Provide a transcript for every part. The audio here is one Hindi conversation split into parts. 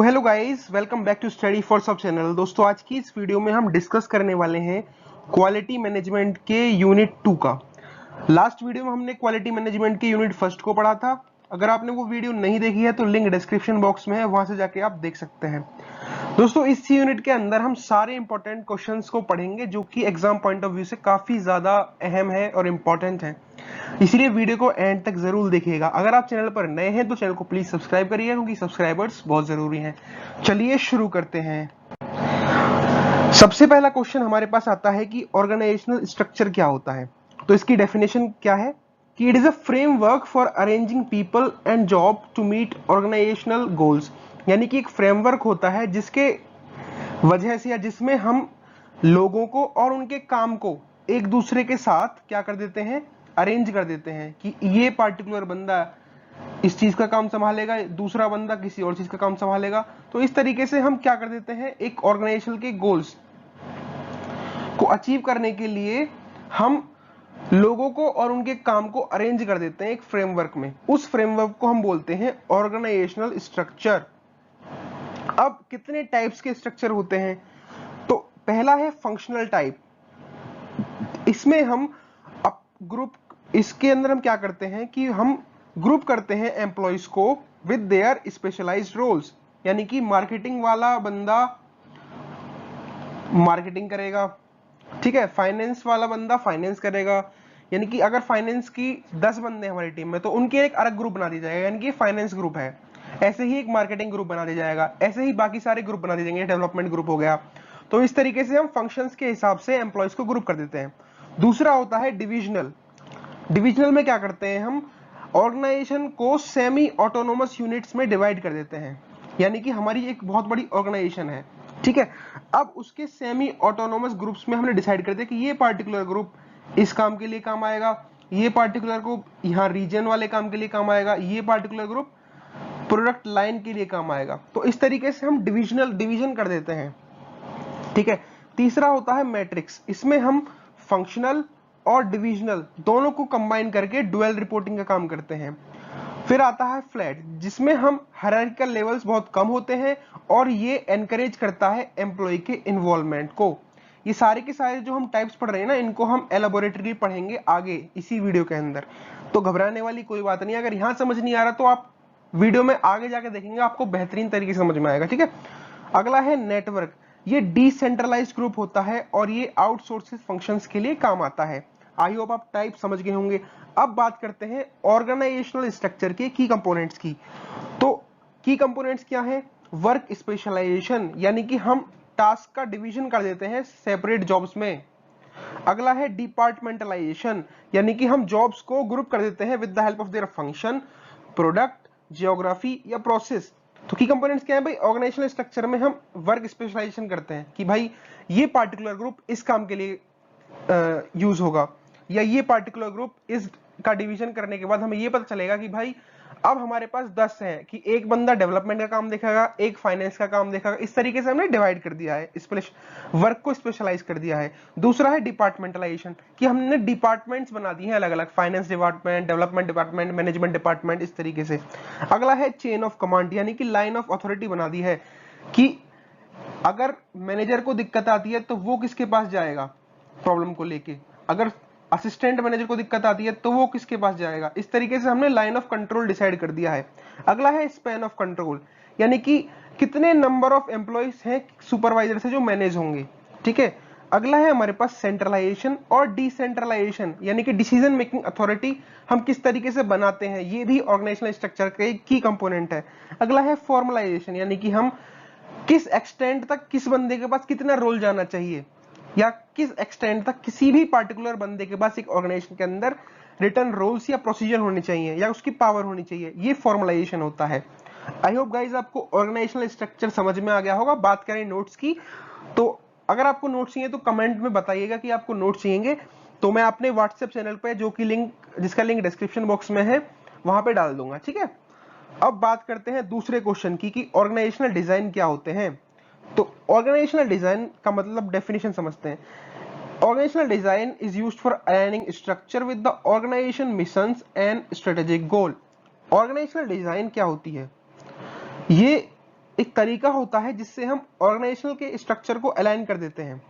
Hello guys, welcome back to study for सब चैनल। दोस्तों, आज की इस वीडियो में हम डिस्कस करने वाले हैं क्वालिटी मैनेजमेंट के यूनिट 2 का। लास्ट वीडियो में हमने क्वालिटी मैनेजमेंट के यूनिट फर्स्ट को पढ़ा था। अगर आपने वो वीडियो नहीं देखी है तो लिंक डिस्क्रिप्शन बॉक्स में है, वहां से जाके आप देख सकते हैं। दोस्तों, इस यूनिट के अंदर हम सारे इंपॉर्टेंट क्वेश्चंस को पढ़ेंगे जो कि एग्जाम पॉइंट ऑफ व्यू से काफी ज्यादा अहम है और इम्पोर्टेंट है, इसलिए वीडियो को एंड तक जरूर देखिएगा। अगर आप चैनल पर नए हैं तो चैनल को प्लीज सब्सक्राइब करिए, क्योंकि सब्सक्राइबर्स बहुत जरूरी हैं। चलिए शुरू करते हैं। सबसे पहला क्वेश्चन हमारे पास आता है कि ऑर्गेनाइजेशनल स्ट्रक्चर क्या होता है। तो इसकी डेफिनेशन क्या है कि it is a framework for arranging people and job to meet organizational goals. यानी कि एक फ्रेमवर्क होता है जिसके वजह से या जिसमें हम लोगों को और उनके काम को एक दूसरे के साथ क्या कर देते हैं, अरेंज कर देते हैं कि ये पार्टिकुलर बंदा इस चीज का काम संभालेगा, दूसरा बंदा किसी और चीज का काम संभालेगा। तो इस तरीके से हम क्या कर देते हैं, एक ऑर्गेनाइजेशन के गोल्स को अचीव करने के लिए हम लोगों को और उनके काम को अरेंज कर देते हैं एक फ्रेमवर्क में। उस फ्रेमवर्क को हम बोलते हैं ऑर्गेनाइजेशनल स्ट्रक्चर। अब कितने टाइप्स के स्ट्रक्चर होते हैं? तो पहला है फंक्शनल टाइप। इसमें हम ग्रुप, इसके अंदर हम क्या करते हैं कि हम ग्रुप करते हैं एम्प्लॉइज को विद देयर स्पेशलाइज्ड रोल्स। यानी कि मार्केटिंग वाला बंदा मार्केटिंग करेगा, ठीक है, फाइनेंस वाला बंदा फाइनेंस करेगा। यानी कि अगर फाइनेंस की 10 बंदे हमारी टीम में तो उनके एक अलग ग्रुप बना दिया जाएगा, यानी कि फाइनेंस ग्रुप है। ऐसे ही एक मार्केटिंग ग्रुप बना दिया जाएगा, ऐसे ही बाकी सारे ग्रुप बना दिए जाएंगे, डेवलपमेंट ग्रुप हो गया। तो इस तरीके से हम फंक्शंस के हिसाब से एम्प्लॉइज को ग्रुप कर देते हैं। दूसरा होता है डिविजनल। डिविजनल में क्या करते हैं, हम ऑर्गेनाइजेशन को सेमी ऑटोनोमस यूनिट्स में डिवाइड कर देते हैं। यानी कि हमारी एक बहुत बड़ी ऑर्गेनाइजेशन है, ठीक है, अब उसके सेमी ऑटोनोमस ग्रुप्स में हमने डिसाइड कर दिया कि ये पार्टिकुलर ग्रुप इस काम के लिए काम आएगा, ये पार्टिकुलर ग्रुप यहाँ रीजन वाले काम के लिए काम आएगा, ये पार्टिकुलर ग्रुप प्रोडक्ट लाइन के लिए काम आएगा। तो इस तरीके से हम डिवीजन कर देते हैं, ठीक है। तीसरा होता है मैट्रिक्स। इसमें हम फंक्शनल और डिविजनल दोनों को कंबाइन करके डुअल रिपोर्टिंग का काम करते हैं। फिर आता है फ्लैट, जिसमें हम हायरार्किकल लेवल्स बहुत कम होते हैं और ये एनकरेज करता है एम्प्लॉय के इन्वॉल्वमेंट को। ये सारे के सारे जो हम टाइप्स पढ़ रहे हैं ना, इनको हम एलाबोरेटरी पढ़ेंगे आगे इसी वीडियो के अंदर, तो घबराने वाली कोई बात नहीं। अगर यहां समझ नहीं आ रहा तो आप वीडियो में आगे जाके देखेंगे, आपको बेहतरीन तरीके से समझ में आएगा, ठीक है। अगला है नेटवर्क। ये डिसेंट्रलाइज्ड ग्रुप होता है और ये आउटसोर्सेज फंक्शंस के लिए काम आता है। आई होप आप टाइप समझ गए होंगे। अब बात करते हैं ऑर्गेनाइजेशनल स्ट्रक्चर के की कंपोनेंट्स की। तो की कंपोनेंट्स क्या है? वर्क स्पेशलाइजेशन, यानी कि हम टास्क का डिवीजन कर देते हैं सेपरेट जॉब्स में। अगला है डिपार्टमेंटलाइजेशन, यानी कि हम जॉब्स को ग्रुप कर देते हैं with the help of their function, product, geography या प्रोसेस। तो की कंपोनेंट्स क्या है भाई? ऑर्गेनाइजेशनल स्ट्रक्चर में हम वर्क स्पेशलाइजेशन करते हैं कि भाई ये पार्टिकुलर ग्रुप इस काम के लिए यूज होगा, या ये पार्टिकुलर ग्रुप इस का डिवीजन करने के बाद हमें ये पता चलेगा कि भाई अब हमारे पास 10 है कि एक बंदा डेवलपमेंट का काम देखेगा, एक फाइनेंस का काम देखेगा। इस तरीके से हमने डिवाइड कर दिया है, वर्क को स्पेशलाइज कर दिया है। दूसरा है डिपार्टमेंटलाइजेशन, कि हमने डिपार्टमेंट्स बना दिए हैं अलग अलग, finance department, development department, management department, इस तरीके से। अगला है चेन ऑफ कमांड, यानी कि लाइन ऑफ अथॉरिटी बना दी है कि अगर मैनेजर को दिक्कत आती है तो वो किसके पास जाएगा प्रॉब्लम को लेके, अगर असिस्टेंट मैनेजर को दिक्कत आती है तो वो किसके पास जाएगा। इस तरीके से हमने लाइन ऑफ कंट्रोल डिसाइड कर दिया है। अगला है स्पैन ऑफ कंट्रोल, यानी कि कितने नंबर ऑफ एम्प्लॉइज हैं सुपरवाइजर से जो मैनेज होंगे, ठीक है। अगला है हमारे पास सेंट्रलाइजेशन और डिसेंट्रलाइजेशन, यानी कि डिसीजन मेकिंग अथॉरिटी हम किस तरीके से बनाते हैं, ये भी ऑर्गेनाइजेशनल स्ट्रक्चर का एक की कंपोनेंट है। अगला है फॉर्मलाइजेशन, यानी कि हम किस एक्सटेंट तक किस बंदे के पास कितना रोल जाना चाहिए, या किस एक्सटेंट तक किसी भी पार्टिकुलर बंदे के पास एक ऑर्गेनाइजेशन के अंदर रिटर्न रोल्स या प्रोसीजर होने चाहिए या उसकी पावर होनी चाहिए, ये फॉर्मलाइजेशन होता है। आई होप गाइज आपको ऑर्गेनाइजेशनल स्ट्रक्चर समझ में आ गया होगा। बात करें नोट्स की, तो अगर आपको नोट्स चाहिए तो कमेंट में बताइएगा कि आपको नोट्स चाहिए, तो मैं अपने व्हाट्सएप चैनल पे जो कि जिसका लिंक डिस्क्रिप्शन बॉक्स में है वहां पे डाल दूंगा, ठीक है। अब बात करते हैं दूसरे क्वेश्चन की कि ऑर्गेनाइजेशनल डिजाइन क्या होते हैं। तो ऑर्गेनाइजेशनल डिजाइन का मतलब डेफिनेशन समझते हैं। Organizational design is used for aligning structure with the organization missions and strategic goal. Organizational design क्या होती है? ये एक तरीका होता है जिससे हम ऑर्गेनाइजेशन के स्ट्रक्चर को अलाइन कर देते हैं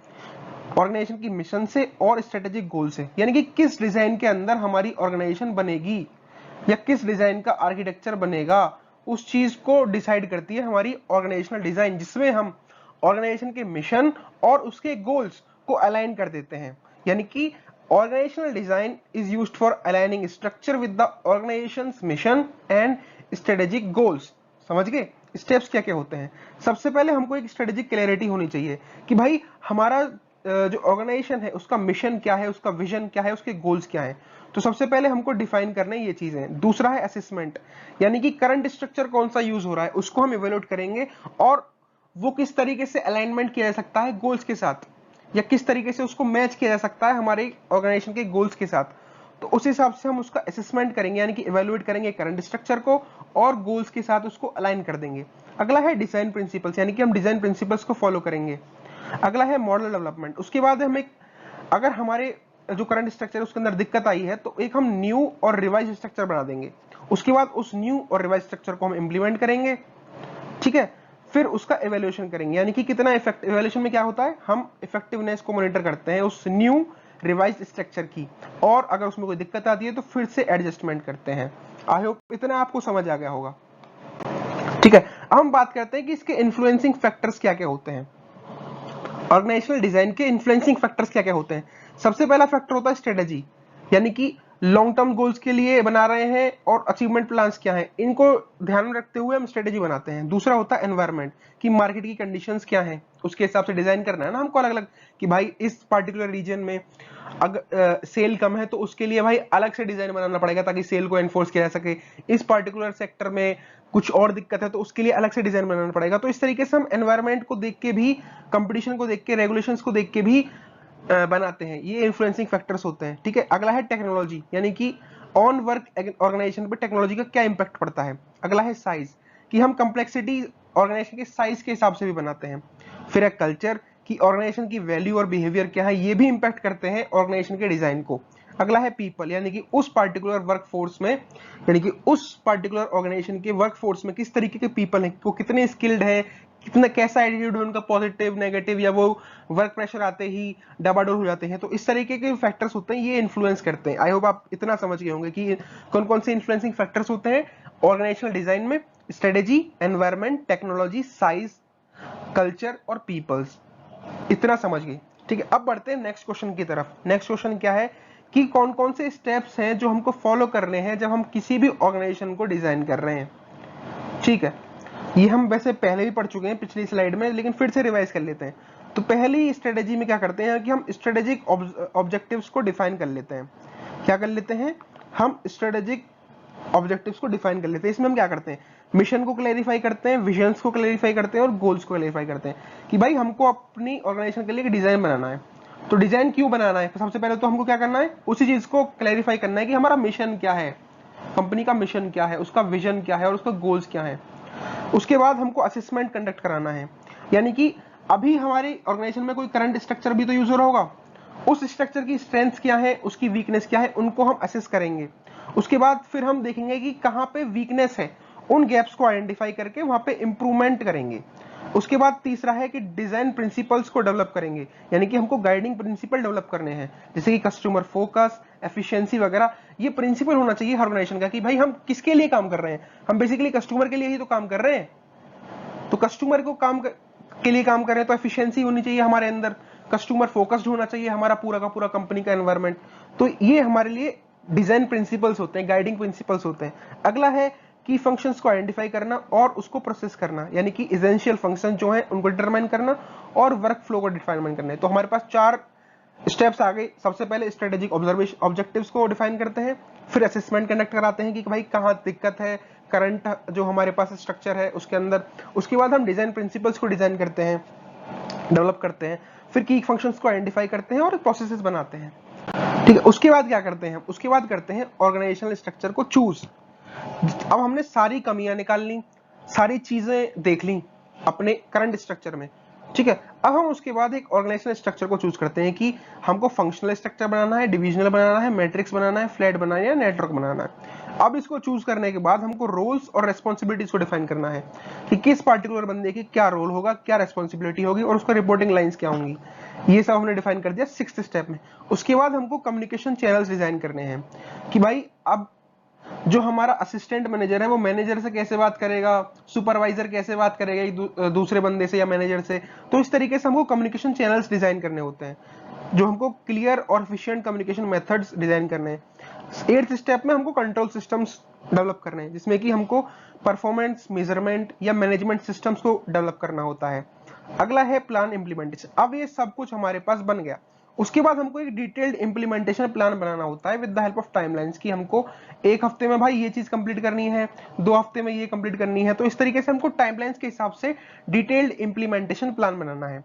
ऑर्गेनाइजेशन की मिशन से और स्ट्रेटेजिक गोल से, यानी कि किस डिजाइन के अंदर हमारी ऑर्गेनाइजेशन बनेगी या किस डिजाइन का आर्किटेक्चर बनेगा, उस चीज को डिसाइड करती है हमारी ऑर्गेनाइजेशनल डिजाइन, जिसमें हम ऑर्गेनाइजेशन के मिशन और उसके गोल्स को अलाइन कर देते हैं। यानी कि organizational design is used for aligning structure with the organization's mission and strategic goals. समझ गए स्टेप्स क्या क्या होते हैं? सबसे पहले हमको एक स्ट्रेटेजिक क्लैरिटी होनी चाहिए कि भाई हमारा जो ऑर्गेनाइजेशन है उसका मिशन क्या है, उसका विजन क्या है, उसके गोल्स क्या है। तो सबसे पहले हमको डिफाइन करना है ये चीजें। दूसरा है असेसमेंट, यानी कि करंट स्ट्रक्चर कौन सा यूज हो रहा है उसको हम इवेल्युएट करेंगे और वो किस तरीके से अलाइनमेंट किया जा सकता है गोल्स के साथ, या किस तरीके से उसको मैच किया जा सकता है हमारे ऑर्गेनाइजेशन के गोल्स के साथ। तो उस हिसाब से हम उसका असेसमेंट करेंगे, यानी कि इवेल्युएट करेंगे करंट स्ट्रक्चर को और गोल्स के साथ उसको अलाइन कर देंगे। अगला है डिजाइन प्रिंसिपल्स, यानी कि हम डिजाइन प्रिंसिपल्स को फॉलो करेंगे। अगला है मॉडल डेवलपमेंट। उसके बाद हम एक, अगर हमारे जो करंट स्ट्रक्चर है उसके अंदर दिक्कत आई है तो एक हम न्यू और रिवाइज स्ट्रक्चर बना देंगे। उसके बाद उस न्यू और रिवाइज स्ट्रक्चर को हम इंप्लीमेंट करेंगे, ठीक है। फिर उसका एवेल्युएशन करेंगे, यानी कि कितना इफेक्ट, एवेल्युएशन में क्या होता है, हम इफेक्टिवनेस को मॉनिटर करते हैं उस न्यू रिवाइज स्ट्रक्चर की, और अगर उसमें कोई दिक्कत आती है तो फिर से एडजस्टमेंट करते हैं। आई होप इतना आपको समझ आ गया होगा, ठीक है। अब हम बात करते हैं कि इसके इन्फ्लुएंसिंग फैक्टर्स क्या क्या होते हैं। ऑर्गेनाइजेशनल डिजाइन के इन्फ्लुएंसिंग फैक्टर्स क्या क्या होते हैं? सबसे पहला फैक्टर होता है स्ट्रेटेजी, यानी कि लॉन्ग टर्म गोल्स के लिए बना रहे हैं और अचीवमेंट प्लान्स क्या हैं, इनको ध्यान में रखते हुए हम स्ट्रेटेजी बनाते हैं। दूसरा होता है एनवायरनमेंट, कि मार्केट की कंडीशंस क्या हैं, उसके हिसाब से डिजाइन करना है ना हमको अलग अलग, कि भाई इस पार्टिकुलर रीजन में अगर सेल कम है तो उसके लिए भाई अलग से डिजाइन बनाना पड़ेगा ताकि सेल को एनफोर्स किया जा सके। इस पार्टिकुलर सेक्टर में कुछ और दिक्कत है तो उसके लिए अलग से डिजाइन बनाना पड़ेगा। तो इस तरीके से हम एनवायरनमेंट को देख के भी, कंपटीशन को देख के, रेगुलेशंस को देख के भी बनाते हैं। ये इन्फ्लुएंसिंग फैक्टर्स होते हैं, ठीक है। अगला है टेक्नोलॉजी, यानी कि ऑन वर्क ऑर्गेनाइजेशन पे टेक्नोलॉजी का क्या इंपैक्ट पड़ता है। अगला है साइज, कि हम कंप्लेक्सिटी ऑर्गेनाइजेशन के साइज के हिसाब से भी बनाते हैं। फिर है कल्चर, कि ऑर्गेनाइजेशन की वैल्यू और बिहेवियर क्या है, ये भी इंपैक्ट करते हैं ऑर्गेनाइजेशन के डिजाइन को। अगला है पीपल, यानी कि उस पार्टिकुलर वर्क फोर्स में, यानी कि उस पार्टिकुलर ऑर्गेनाइजेशन के वर्क फोर्स में किस तरीके के पीपल हैं, वो कितने स्किल्ड है, कितना कैसा एटीट्यूड है उनका, पॉजिटिव नेगेटिव, या वो वर्क प्रेशर आते ही डबाडोल हो जाते हैं। तो इस तरीके के फैक्टर्स होते हैं, ये इन्फ्लुएंस करते हैं। आई होप आप इतना समझ गए होंगे कि कौन कौन से इन्फ्लुएंसिंग फैक्टर्स होते हैं ऑर्गेनाइजेशनल डिजाइन में। Strategy, environment, technology, size, culture और पीपल्स, इतना समझ गए, ठीक है। अब बढ़ते हैं नेक्स्ट क्वेश्चन की तरफ। नेक्स्ट क्वेश्चन क्या है कि कौन कौन से स्टेप्स हैं जो हमको फॉलो करने हैं जब हम किसी भी ऑर्गेनाइजेशन को डिजाइन कर रहे हैं, ठीक है। ये हम वैसे पहले भी पढ़ चुके हैं पिछली स्लाइड में, लेकिन फिर से रिवाइज कर लेते हैं। तो पहली स्ट्रेटेजी में क्या करते हैं कि हम स्ट्रेटेजिक ऑब्जेक्टिव्स को डिफाइन कर लेते हैं। क्या कर लेते हैं, हम स्ट्रेटेजिक ऑब्जेक्टिव्स को डिफाइन कर लेते हैं। इसमें हम क्या करते हैं, मिशन को क्लैरिफाई करते हैं, विजन्स को क्लैरिफाई करते हैं और गोल्स को क्लैरिफाई करते हैं कि भाई हमको अपनी ऑर्गेनाइजेशन के लिए डिजाइन बनाना है। तो डिजाइन क्यों बनाना है, सबसे पहले तो हमको क्या करना है, उसी चीज को क्लैरिफाई करना है कि हमारा मिशन क्या है, कंपनी का मिशन क्या है, उसका विजन क्या है और उसका गोल्स क्या है। उसके बाद हमको असेसमेंट कंडक्ट कराना है, यानी कि अभी हमारे ऑर्गेनाइजेशन में कोई करंट स्ट्रक्चर भी तो यूज हो रहा होगा, उस स्ट्रक्चर की स्ट्रेंथ क्या है, उसकी वीकनेस क्या है, उनको हम असेस करेंगे। उसके बाद फिर हम देखेंगे कि कहां पे वीकनेस है, उन गैप्स को आइडेंटिफाई करके वहां पे इंप्रूवमेंट करेंगे। उसके बाद तीसरा है कि डिजाइन प्रिंसिपल्स को डेवलप करेंगे, यानी कि हमको गाइडिंग प्रिंसिपल डेवलप करने हैं, जैसे कि कस्टमर फोकस, एफिशिएंसी वगैरह। ये प्रिंसिपल होना चाहिए हर ऑर्गेनाइजेशन का कि भाई हम किसके लिए काम कर रहे हैं, हम बेसिकली कस्टमर के लिए ही तो काम कर रहे हैं। तो कस्टमर को के लिए काम कर रहे हैं तो एफिशिएंसी होनी चाहिए हमारे अंदर, कस्टमर फोकस्ड होना चाहिए हमारा पूरा का पूरा कंपनी का एनवायरनमेंट। तो ये हमारे लिए डिजाइन प्रिंसिपल्स होते हैं, गाइडिंग प्रिंसिपल्स होते हैं। अगला है की फंक्शंस को आइडेंटिफाई करना और उसको प्रोसेस करना, यानी कि एसेंशियल फंक्शन जो है उनको डिटरमाइन करना और वर्क फ्लो को डिफाइन करना है। तो हमारे पास 4 स्टेप्स आ गए। सबसे पहले स्ट्रेटेजिक ऑब्जर्वेशन ऑब्जेक्टिव्स को डिफाइन करते हैं, फिर असेसमेंट कंडक्ट कराते हैं कि भाई कहाँ दिक्कत है करंट जो हमारे पास स्ट्रक्चर है उसके अंदर। उसके बाद हम डिजाइन प्रिंसिपल्स को डिजाइन करते हैं, डेवलप करते हैं, फिर की फंक्शंस को आइडेंटिफाई करते हैं और प्रोसेसेस बनाते हैं, ठीक है। उसके बाद क्या करते हैं, उसके बाद करते हैं ऑर्गेनाइजेशनल स्ट्रक्चर को चूज। अब हमने सारी कमियां निकाल ली, सारी चीजें देख ली अपने करंट स्ट्रक्चर में, ठीक है। अब हम उसके बाद एक ऑर्गेनाइजेशनल स्ट्रक्चर को चूज करते हैं कि हमको फंक्शनल स्ट्रक्चर बनाना है, डिविजनल बनाना है, मैट्रिक्स बनाना है, फ्लैट बनाना है या नेटवर्क बनाना है। अब इसको चूज करने के बाद हमको रोल्स और रेस्पॉन्सिबिलिटीज को डिफाइन करना है कि किस पार्टिकुलर बंदे की क्या रोल होगा, क्या रेस्पॉन्सिबिलिटी होगी और उसका रिपोर्टिंग लाइंस क्या होंगी। ये सब हमने डिफाइन कर दिया 6th स्टेप में। उसके बाद हमको कम्युनिकेशन चैनल्स डिजाइन करने हैं कि भाई अब जो हमारा असिस्टेंट मैनेजर है वो मैनेजर से कैसे बात करेगा, सुपरवाइजर कैसे बात करेगा दूसरे बंदे से या मैनेजर से। तो इस तरीके से हमको कम्युनिकेशन चैनल्स डिजाइन करने होते हैं, जो हमको क्लियर और एफिशिएंट कम्युनिकेशन मेथड्स डिजाइन करने हैं। 8th स्टेप में हमको कंट्रोल सिस्टम्स डेवलप करने हैं, जिसमें कि हमको परफॉर्मेंस मेजरमेंट या मैनेजमेंट सिस्टम्स को डेवलप करना होता है। अगला है प्लान इंप्लीमेंटेशन। अब ये सब कुछ हमारे पास बन गया, उसके बाद हमको एक डिटेल्ड इंप्लीमेंटेशन प्लान बनाना होता है with the help of timelines कि हमको एक हफ्ते में भाई ये चीज कंप्लीट करनी है, 2 हफ्ते में ये कंप्लीट करनी है। तो इस तरीके से हमको टाइमलाइंस के हिसाब से डिटेल्ड इंप्लीमेंटेशन प्लान बनाना है।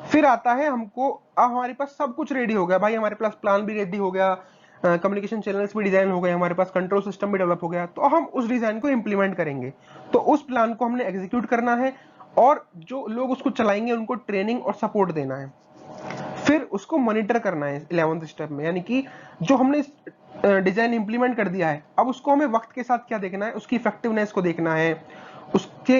फिर आता है हमको, अब हमारे पास सब कुछ रेडी हो गया भाई, हमारे पास प्लान भी रेडी हो गया, कम्युनिकेशन चैनल्स भी डिजाइन हो गए, हमारे पास कंट्रोल सिस्टम भी डेवलप हो गया, तो हम उस डिजाइन को इंप्लीमेंट करेंगे। तो उस प्लान को हमने एग्जीक्यूट करना है और जो लोग उसको चलाएंगे उनको ट्रेनिंग और सपोर्ट देना है। फिर उसको मॉनिटर करना है 11th स्टेप में, यानी कि जो हमने डिजाइन इंप्लीमेंट कर दिया है अब उसको हमें वक्त के साथ क्या देखना है, उसकी इफेक्टिवनेस को देखना है, उसके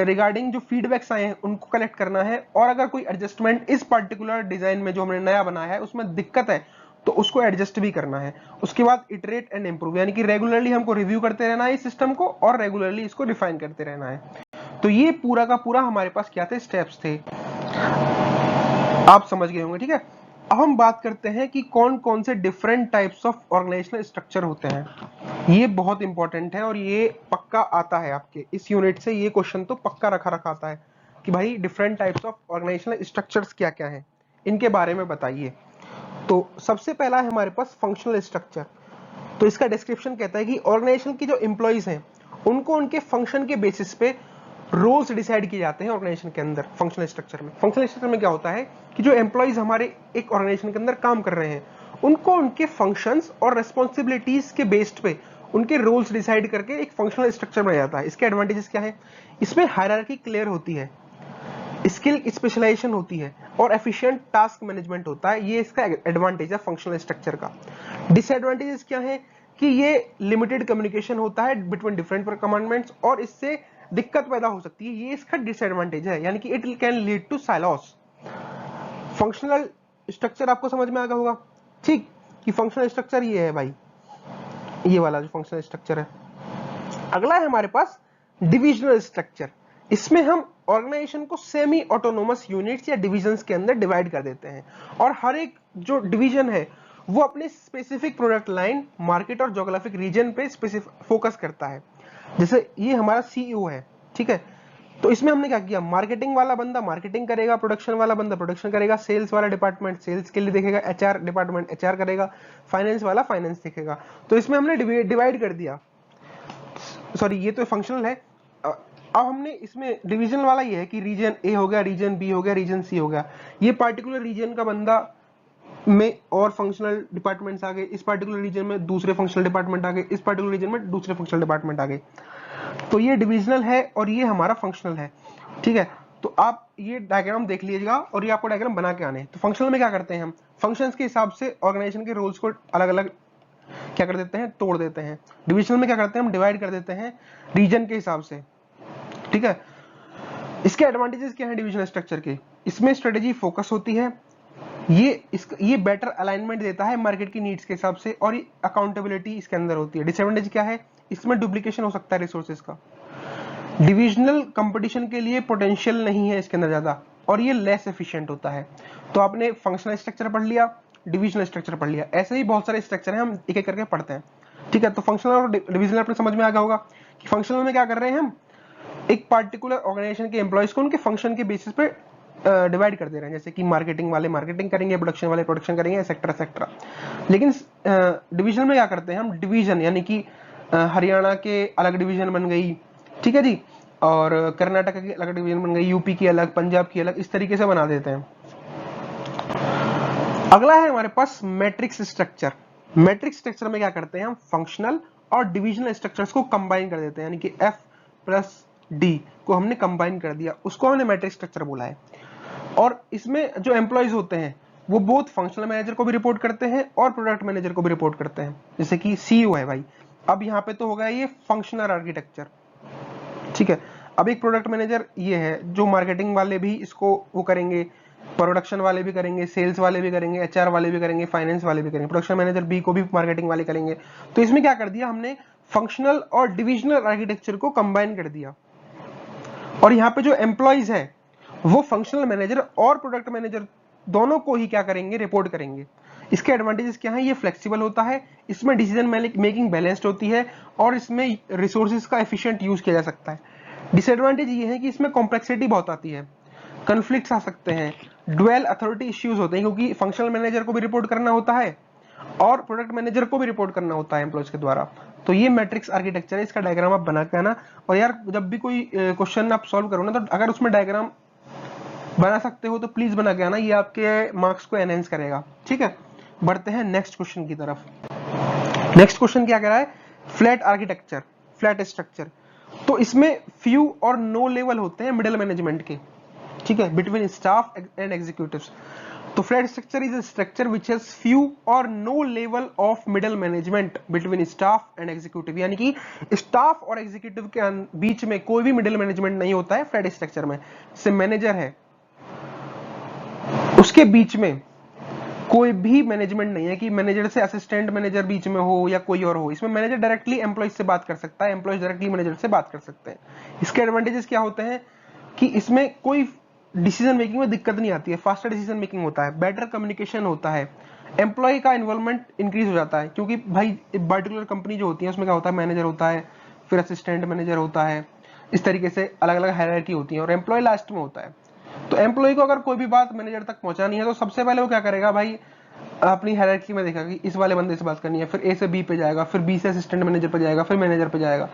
रिगार्डिंग जो फीडबैक्स आए हैं उनको कलेक्ट करना है, और अगर कोई एडजस्टमेंट इस पर्टिकुलर डिजाइन में जो हमने नया बनाया है उसमें दिक्कत है तो उसको एडजस्ट भी करना है। उसके बाद इटरेट एंड इंप्रूव, यानी कि रेगुलरली हमको रिव्यू करते रहना है इस सिस्टम को और रेगुलरली इसको रिफाइन करते रहना है। तो ये पूरा का पूरा हमारे पास क्या थे, स्टेप्स थे, आप समझ गए होंगे। ठीक है, अब हम बात करते हैं कि कौन कौन से different types of organizational structure होते हैं। ये बहुत इंपॉर्टेंट है और ये पक्का आता है आपके इस यूनिट से, ये क्वेश्चन तो पक्का रखा आता है कि भाई different types of organizational structures क्या क्या हैं, इनके बारे में बताइए। तो सबसे पहला है हमारे पास फंक्शनल स्ट्रक्चर। तो इसका डिस्क्रिप्शन कहता है कि ऑर्गेनाइजेशन की जो एम्प्लॉइज हैं उनको उनके फंक्शन के बेसिस पे रोल्स डिसाइड किए जाते हैं ऑर्गेनाइजेशन के अंदर। फंक्शनल स्ट्रक्चर में, फंक्शनल स्ट्रक्चर में क्या होता है कि जो एम्प्लॉइज हमारे एक ऑर्गेनाइजेशन के अंदर काम कर रहे हैं उनको उनके फंक्शंस और रेस्पॉन्सिबिलिटीज के बेस्ड पे उनके रोल्स डिसाइड करके एक फंक्शनल स्ट्रक्चर बनाया जाता है। इसके एडवांटेजेस क्या है, इसमें हायरार्की क्लियर होती है, स्किल स्पेशलाइजेशन होती है और एफिशिएंट टास्क मैनेजमेंट होता है। ये इसका एडवांटेज है फंक्शनल स्ट्रक्चर का। डिसएडवांटेजेस क्या है कि ये लिमिटेड कम्युनिकेशन होता है बिटवीन डिफरेंट कमांडमेंट्स और इससे दिक्कत पैदा हो सकती है, ये इसका डिसएडवांटेज है, यानी कि it can lead to silos. Functional structure आपको समझ में आ गया होगा, ठीक, कि फंक्शनल स्ट्रक्चर ये है भाई, ये वाला जो फंक्शनल स्ट्रक्चर है। अगला है हमारे पास डिविजनल स्ट्रक्चर। इसमें हम ऑर्गेनाइजेशन को सेमी ऑटोनोमस यूनिट्स या डिविजन्स के अंदर डिवाइड कर देते हैं और हर एक जो डिवीजन है वो अपने स्पेसिफिक प्रोडक्ट लाइन, मार्केट और ज्योग्राफिक रीजन पे स्पेसिफिक फोकस करता है। जैसे ये हमारा सीईओ है, ठीक है, तो इसमें हमने क्या किया, मार्केटिंग वाला बंदा मार्केटिंग करेगा, प्रोडक्शन वाला बंदा प्रोडक्शन करेगा, सेल्स वाला डिपार्टमेंट सेल्स के लिए देखेगा, एचआर डिपार्टमेंट एचआर करेगा, फाइनेंस वाला फाइनेंस देखेगा। तो इसमें हमने डिवाइड कर दिया, सॉरी ये तो फंक्शनल है। अब हमने इसमें डिवीजन वाला ये है कि रीजन ए हो गया, रीजन बी हो गया, रीजन सी हो गया, ये पार्टिकुलर रीजन का बंदा में और फंक्शनल डिपार्टमेंट्स आ गए, इस पार्टिकुलर रीजन में दूसरे फंक्शनल डिपार्टमेंट आ गए, इस पार्टिकुलर रीजन में दूसरे फंक्शनल डिपार्टमेंट आ गए। तो ये डिविजनल है और ये हमारा फंक्शनल है। ठीक है, तो आप ये डायग्राम देख लीजिएगा और ये आपको डायग्राम बना के आने। तो फंक्शनल में क्या करते हैं हम, फंक्शंस के हिसाब से ऑर्गेनाइजेशन के रोल्स को अलग अलग क्या कर देते हैं, तोड़ देते हैं। डिविजनल में क्या करते हैं, हम डिवाइड कर देते हैं रीजन के हिसाब से। ठीक है, इसके एडवांटेजेस क्या हैं डिविजनल स्ट्रक्चर के, इसमें स्ट्रेटेजी फोकस होती है, ये बेटर अलाइनमेंट देता है मार्केट की नीड्स के हिसाब से और अकाउंटेबिलिटी इसके अंदर होती है। डिसएडवांटेज क्या है, इसमें डुप्लीकेशन हो सकता है रिसोर्सेज का, डिविजनल कंपटीशन के लिए पोटेंशियल नहीं है इसके अंदर ज्यादा और ये लेस एफिशिएंट होता है। तो आपने फंक्शनल स्ट्रक्चर पढ़ लिया, डिविजनल स्ट्रक्चर पढ़ लिया, ऐसे ही बहुत सारे स्ट्रक्चर हैं, हम एक एक करके पढ़ते हैं। ठीक है, तो फंक्शनल और डिविजनल अपने समझ में आ गया होगा कि फंक्शनल में क्या कर रहे हैं, हम एक पार्टिकुलर ऑर्गेनाइजेशन के एम्प्लॉयज को उनके फंक्शन के बेसिस पे डिवाइड कर दे रहे हैं, जैसे कि मार्केटिंग वाले मार्केटिंग करेंगे, प्रोडक्शन वाले प्रोडक्शन करेंगे, एक्सेट्रा एक्सेट्रा। लेकिन डिवीजन में क्या करते हैं हम, डिवीजन यानी कि हरियाणा के अलग डिवीजन बन गई, ठीक है जी, और कर्नाटक की अलग डिवीजन बन गई, यूपी की अलग, पंजाब की अलग, इस तरीके से बना देते हैं। अगला है हमारे पास मैट्रिक्स स्ट्रक्चर। मैट्रिक्स स्ट्रक्चर में क्या करते हैं हम, फंक्शनल और डिविजनल स्ट्रक्चर्स को कंबाइन कर देते हैं, यानी कि F प्लस D को हमने कंबाइन कर दिया, उसको हमने मैट्रिक्स स्ट्रक्चर बोला है। और इसमें जो एम्प्लॉयज होते हैं वो बोथ फंक्शनल मैनेजर को भी रिपोर्ट करते हैं और प्रोडक्ट मैनेजर को भी रिपोर्ट करते हैं, जैसे कि सीईओ है भाई। अब यहाँ पे तो हो गया ये फंक्शनल आर्किटेक्चर, ठीक है। अब एक प्रोडक्ट मैनेजर ये है, जो मार्केटिंग वाले भी इसको वो करेंगे, प्रोडक्शन वाले भी करेंगे, सेल्स वाले भी करेंगे, एचआर वाले भी करेंगे, फाइनेंस वाले भी करेंगे, प्रोडक्शन मैनेजर बी को भी मार्केटिंग वाले करेंगे। तो इसमें क्या कर दिया हमने, फंक्शनल और डिविजनल आर्किटेक्चर को कंबाइन कर दिया। और यहाँ पे जो एम्प्लॉयज है वो फंक्शनल मैनेजर और प्रोडक्ट मैनेजर दोनों को ही क्या करेंगे, रिपोर्ट करेंगे। इसके एडवांटेजेस क्या है, ये फ्लेक्सिबल होता है, इसमें डिसीजन मेकिंग बैलेंस्ड होती है और इसमें रिसोर्सेज का एफिशिएंट यूज किया जा सकता है। डिसएडवांटेज ये है कि इसमें कॉम्प्लेक्सिटी बहुत आती है, कन्फ्लिक्ट्स आ सकते हैं, ड्यूअल अथॉरिटी इश्यूज होते हैं, क्योंकि फंक्शनल मैनेजर को भी रिपोर्ट करना होता है और प्रोडक्ट मैनेजर को भी रिपोर्ट करना होता है एम्प्लॉयज के द्वारा। तो ये मैट्रिक्स आर्किटेक्चर है, इसका डायग्राम आप बना के आना। और यार जब भी कोई क्वेश्चन आप सॉल्व करो ना, तो अगर उसमें डायग्राम बना सकते हो तो प्लीज बना के आना, ये आपके मार्क्स को एनहेंस करेगा, ठीक है। बढ़ते हैं नेक्स्ट क्वेश्चन की तरफ। नेक्स्ट क्वेश्चन क्या कह रहा है, फ्लैट आर्किटेक्चर, फ्लैट स्ट्रक्चर। तो इसमें फ्यू और नो लेवल होते हैं मिडिल मैनेजमेंट के, ठीक है, बिटवीन स्टाफ एंड एग्जीक्यूटिव्स। तो flat structure is a structure which has few or no level of middle management between staff and executive, यानी कि स्टाफ और एग्जीक्यूटिव के बीच में कोई भी मिडिल मैनेजमेंट नहीं होता है फ्लैट स्ट्रक्चर में। जैसे मैनेजर है, उसके बीच में कोई भी मैनेजमेंट नहीं है कि मैनेजर से असिस्टेंट मैनेजर बीच में हो या कोई और हो। इसमें मैनेजर डायरेक्टली एम्प्लॉयज से बात कर सकता है, एम्प्लॉयज डायरेक्टली मैनेजर से बात कर सकते हैं। इसके एडवांटेजेस क्या होते हैं कि इसमें कोई डिसीजन मेकिंग में दिक्कत नहीं आती है, फास्टर डिसीजन मेकिंग होता है, बेटर कम्युनिकेशन होता है, एम्प्लॉय का इन्वॉल्वमेंट इंक्रीज हो जाता है, क्योंकि भाई पर्टिकुलर कंपनी जो होती है उसमें क्या होता है, मैनेजर होता है, फिर असिस्टेंट मैनेजर होता है, इस तरीके से अलग अलग हायरार्की होती है और एम्प्लॉय लास्ट में होता है। तो एम्प्लॉय को अगर कोई भी बात मैनेजर तक पहुंचानी है तो सबसे पहले वो क्या करेगा भाई, अपनी हायरार्की में देखा कि इस वाले बंदे से बात करनी है, फिर ए से बी पे जाएगा, फिर बी से असिस्टेंट मैनेजर पे जाएगा, फिर मैनेजर पे जाएगा,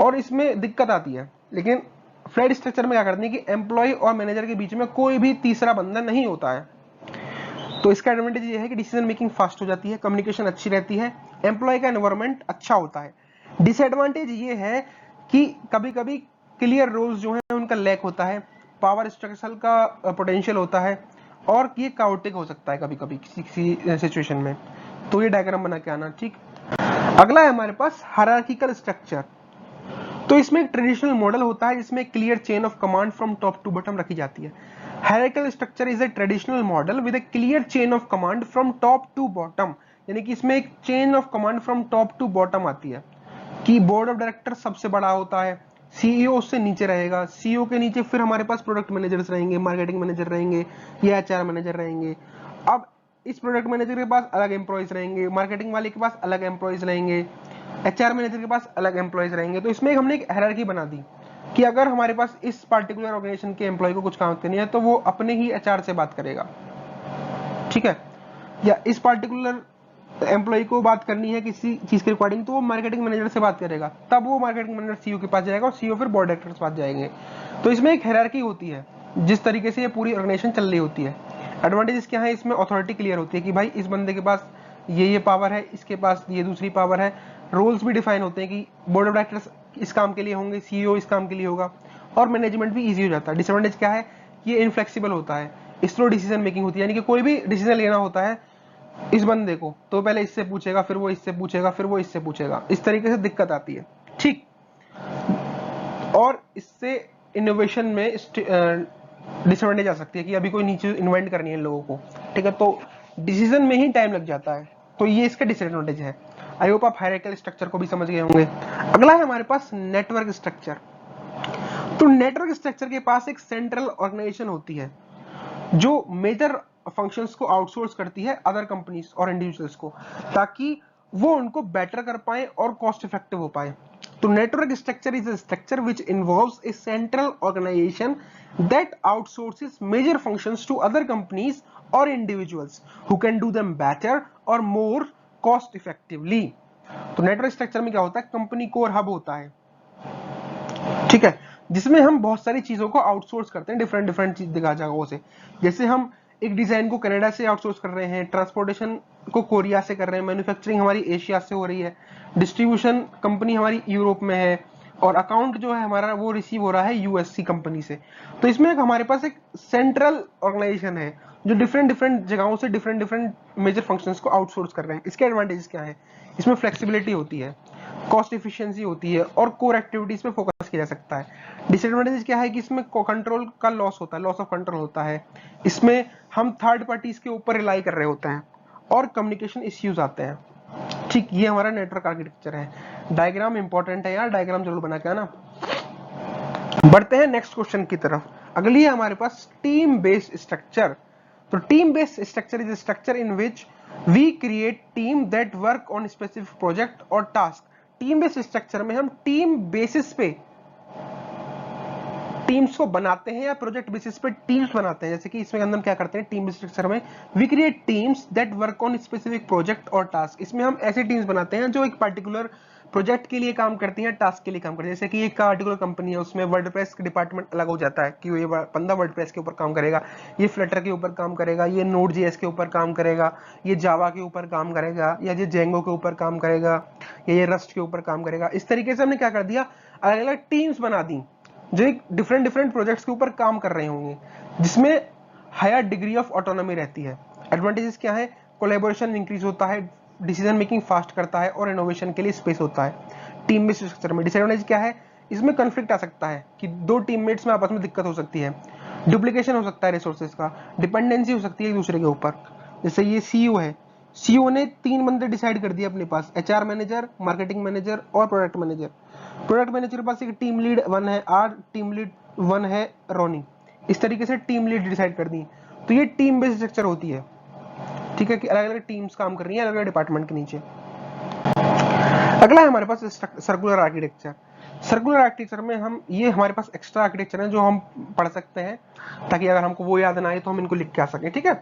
और इसमें दिक्कत आती है। लेकिन फ्लैट स्ट्रक्चर में क्या करते हैं कि एम्प्लॉय और मैनेजर के बीच में कोई भी तीसरा बंदा नहीं होता है। तो इसका एडवांटेज ये है कि डिसीजन मेकिंग फास्ट हो जाती है, कम्युनिकेशन अच्छी रहती है, एम्प्लॉय का एनवायरनमेंट अच्छा होता है। डिसएडवांटेज ये है कि कभी कभी क्लियर रोल्स जो है उनका लैक होता है, पावर स्ट्रक्चर का पोटेंशियल होता है और ये काओटिक हो सकता है कभी कभी किसी सिचुएशन में। तो ये डायग्राम बना के आना, ठीक। अगला है हमारे पास हायरार्किकल स्ट्रक्चर। तो इसमें एक ट्रेडिशनल मॉडल होता है जिसमें clear chain of command from top to bottom रखी जाती है। Hierarchical structure is a traditional model with a clear chain of command from top to bottom, यानी कि इसमें एक chain of command from top to bottom आती है कि बोर्ड ऑफ डायरेक्टर सबसे बड़ा होता है, सीईओ उससे नीचे रहेगा, सीईओ के नीचे फिर हमारे पास प्रोडक्ट मैनेजर्स रहेंगे, मार्केटिंग मैनेजर रहेंगे या एचआर मैनेजर रहेंगे। अब इस प्रोडक्ट मैनेजर के पास अलग एम्प्लॉयज रहेंगे, मार्केटिंग वाले के पास अलग एम्प्लॉयज रहेंगे, एचआर मैनेजर के पास अलग एम्प्लॉयज रहेंगे। तो इसमें हमने एक हायरार्की बना दी कि अगर हमारे पास इस पार्टिकुलर ऑर्गेनाइजेशन के एम्प्लॉय को कुछ काम करनी है तो वो अपने ही एचआर से बात करेगा, ठीक है, या इस पार्टिकुलर एम्प्लॉय को बात करनी है किसी चीज के रिकॉर्डिंग तो वो मार्केटिंग मैनेजर से बात करेगा, तब वो मार्केटिंग मैनेजर सीईओ के पास जाएगा और सीईओ फिर बोर्ड डायरेक्टर के पास जाएंगे। तो इसमें एक हायरार्की होती है जिस तरीके से ये पूरी ऑर्गेनाइजेशन चल रही होती है। एडवांटेजेस क्या है, इसमें अथॉरिटी क्लियर होती है कि भाई इस बंदे के पास ये पावर है, इसके पास ये दूसरी पावर है, रोल्स भी डिफाइन होते हैं कि बोर्ड ऑफ डायरेक्टर्स इस काम के लिए होंगे, सीईओ इस काम के लिए होगा, और मैनेजमेंट भी इजी हो जाता है। डिसएडवांटेज क्या है, ये इनफ्लेक्सिबल होता है, स्लो डिसीजन मेकिंग होती है, यानी कि कोई भी डिसीजन लेना होता है इस बंदे को तो पहले इससे पूछेगा, फिर वो इससे पूछेगा, फिर वो इससे पूछेगा, इस तरीके से दिक्कत आती है, ठीक। और इससे इनोवेशन में डिसएडवांटेज आ सकती है कि अभी कोई नीचे इन्वेंट करनी है लोगों को, ठीक है, तो डिसीजन में ही टाइम लग जाता है। तो ये इसका डिसएडवांटेज है। आई होप आप हायरार्किकल स्ट्रक्चर को भी समझ गए होंगे। अगला है हमारे पास नेटवर्क स्ट्रक्चर। तो नेटवर्क स्ट्रक्चर के पास एक सेंट्रल ऑर्गेनाइजेशन होती है जो मेजर फंक्शंस को आउटसोर्स करती है अदर कंपनीज और इंडिविजुअल्स को, ताकि वो उनको बेटर कर पाए और कॉस्ट इफेक्टिव हो पाए। तो network structure is a structure which involves a central organisation that outsources major functions to other companies or individuals who can do them better or more cost effectively. तो नेटवर्क स्ट्रक्चर में क्या होता है, कंपनी कोर हब होता है, ठीक है, जिसमें हम बहुत सारी चीजों को आउटसोर्स करते हैं डिफरेंट डिफरेंट जगहों से। जैसे हम एक डिजाइन को कनाडा से आउटसोर्स कर रहे हैं, ट्रांसपोर्टेशन को कोरिया से कर रहे हैं, मैन्युफैक्चरिंग हमारी एशिया से हो रही है, डिस्ट्रीब्यूशन कंपनी हमारी यूरोप में है, और अकाउंट जो है हमारा वो रिसीव हो रहा है यूएससी कंपनी से। तो इसमें एक हमारे पास एक सेंट्रल ऑर्गेनाइजेशन है जो डिफरेंट डिफरेंट जगहों से डिफरेंट डिफरेंट मेजर फंक्शंस को आउटसोर्स कर रहे हैं। इसके एडवांटेजेस क्या है? इसमें फ्लेक्सिबिलिटी होती है, कॉस्ट एफिशिएंसी होती है और कोर एक्टिविटीज पे फोकस किया जा सकता है। डिसएडवांटेज क्या है कि इसमें कंट्रोल का लॉस होता है, लॉस ऑफ कंट्रोल होता है। इसमें हम थर्ड पार्टीज के ऊपर रिलाई कर रहे होते हैं और कम्युनिकेशन इश्यूज आते हैं। ठीक, ये हमारा नेटवर्क आर्किटेक्चर है। डायग्राम इंपॉर्टेंट है यार, डायग्राम जरूर बना के आना। बढ़ते हैं नेक्स्ट क्वेश्चन की तरफ। अगली है हमारे पास टीम बेस्ड स्ट्रक्चर। तो team based structure is structure in which we create team that work on specific project और टास्क। टीम बेस्ड स्ट्रक्चर में हम टीम बेसिस पे टीम्स को बनाते हैं या प्रोजेक्ट बेसिस पे टीम्स बनाते हैं। जैसे कि इसमें अंदर क्या करते हैं, टीम स्ट्रक्चर में we create teams that work on specific project और टास्क। इसमें हम ऐसे टीम्स बनाते हैं जो एक पर्टिकुलर प्रोजेक्ट के लिए काम करती हैं, टास्क के लिए काम करती है। जैसे कि एक पर्टिकुलर कंपनी है, उसमें वर्डप्रेस का डिपार्टमेंट अलग हो जाता है कि ये बंदा वर्डप्रेस के ऊपर काम करेगा, ये फ्लटर के ऊपर काम करेगा, ये नोड.जेएस के ऊपर काम करेगा, ये जावा के ऊपर काम करेगा, या ये जेंगो के ऊपर काम करेगा, या ये रस्ट के ऊपर काम करेगा। इस तरीके से हमने क्या कर दिया, अलग अलग टीम्स बना दी जो एक डिफरेंट डिफरेंट प्रोजेक्ट्स के ऊपर काम कर रहे होंगे, जिसमें हायर डिग्री ऑफ ऑटोनॉमी रहती है। एडवांटेजेस क्या है? कोलैबोरेशन इंक्रीज होता है, डिसीजन मेकिंग फास्ट करता है और इनोवेशन के लिए स्पेस होता है टीम बेस्ड स्ट्रक्चर में। डिसएडवांटेज क्या है? इसमें कॉन्फ्लिक्ट आ सकता है कि दो टीममेट्स में आपस में दिक्कत हो सकती है, डुप्लीकेशन हो सकता है रिसोर्सेज का, डिपेंडेंसी हो सकती है एक दूसरे के ऊपर। जैसे ये सीईओ है, सीईओ ने 3 बंदे डिसाइड कर दिए अपने पास, एचआर मैनेजर, मार्केटिंग मैनेजर और प्रोडक्ट मैनेजर। प्रोडक्ट मैनेजर के पास एक टीम लीड 1 है, टीम लीड 1 है रोनी। इस तरीके से टीम लीड डिसाइड कर दी। तो ये टीम बेस्ड स्ट्रक्चर होती है, ठीक है, कि अलग अलग टीम्स काम कर रही हैं अलग अलग डिपार्टमेंट के नीचे। अगला है हमारे पास सर्कुलर आर्किटेक्चर। सर्कुलर आर्किटेक्चर में हम ये हमारे पास एक्स्ट्रा आर्किटेक्चर है जो हम पढ़ सकते हैं, ताकि अगर हमको वो याद ना आए तो हम इनको लिख के आ सकें, ठीक है।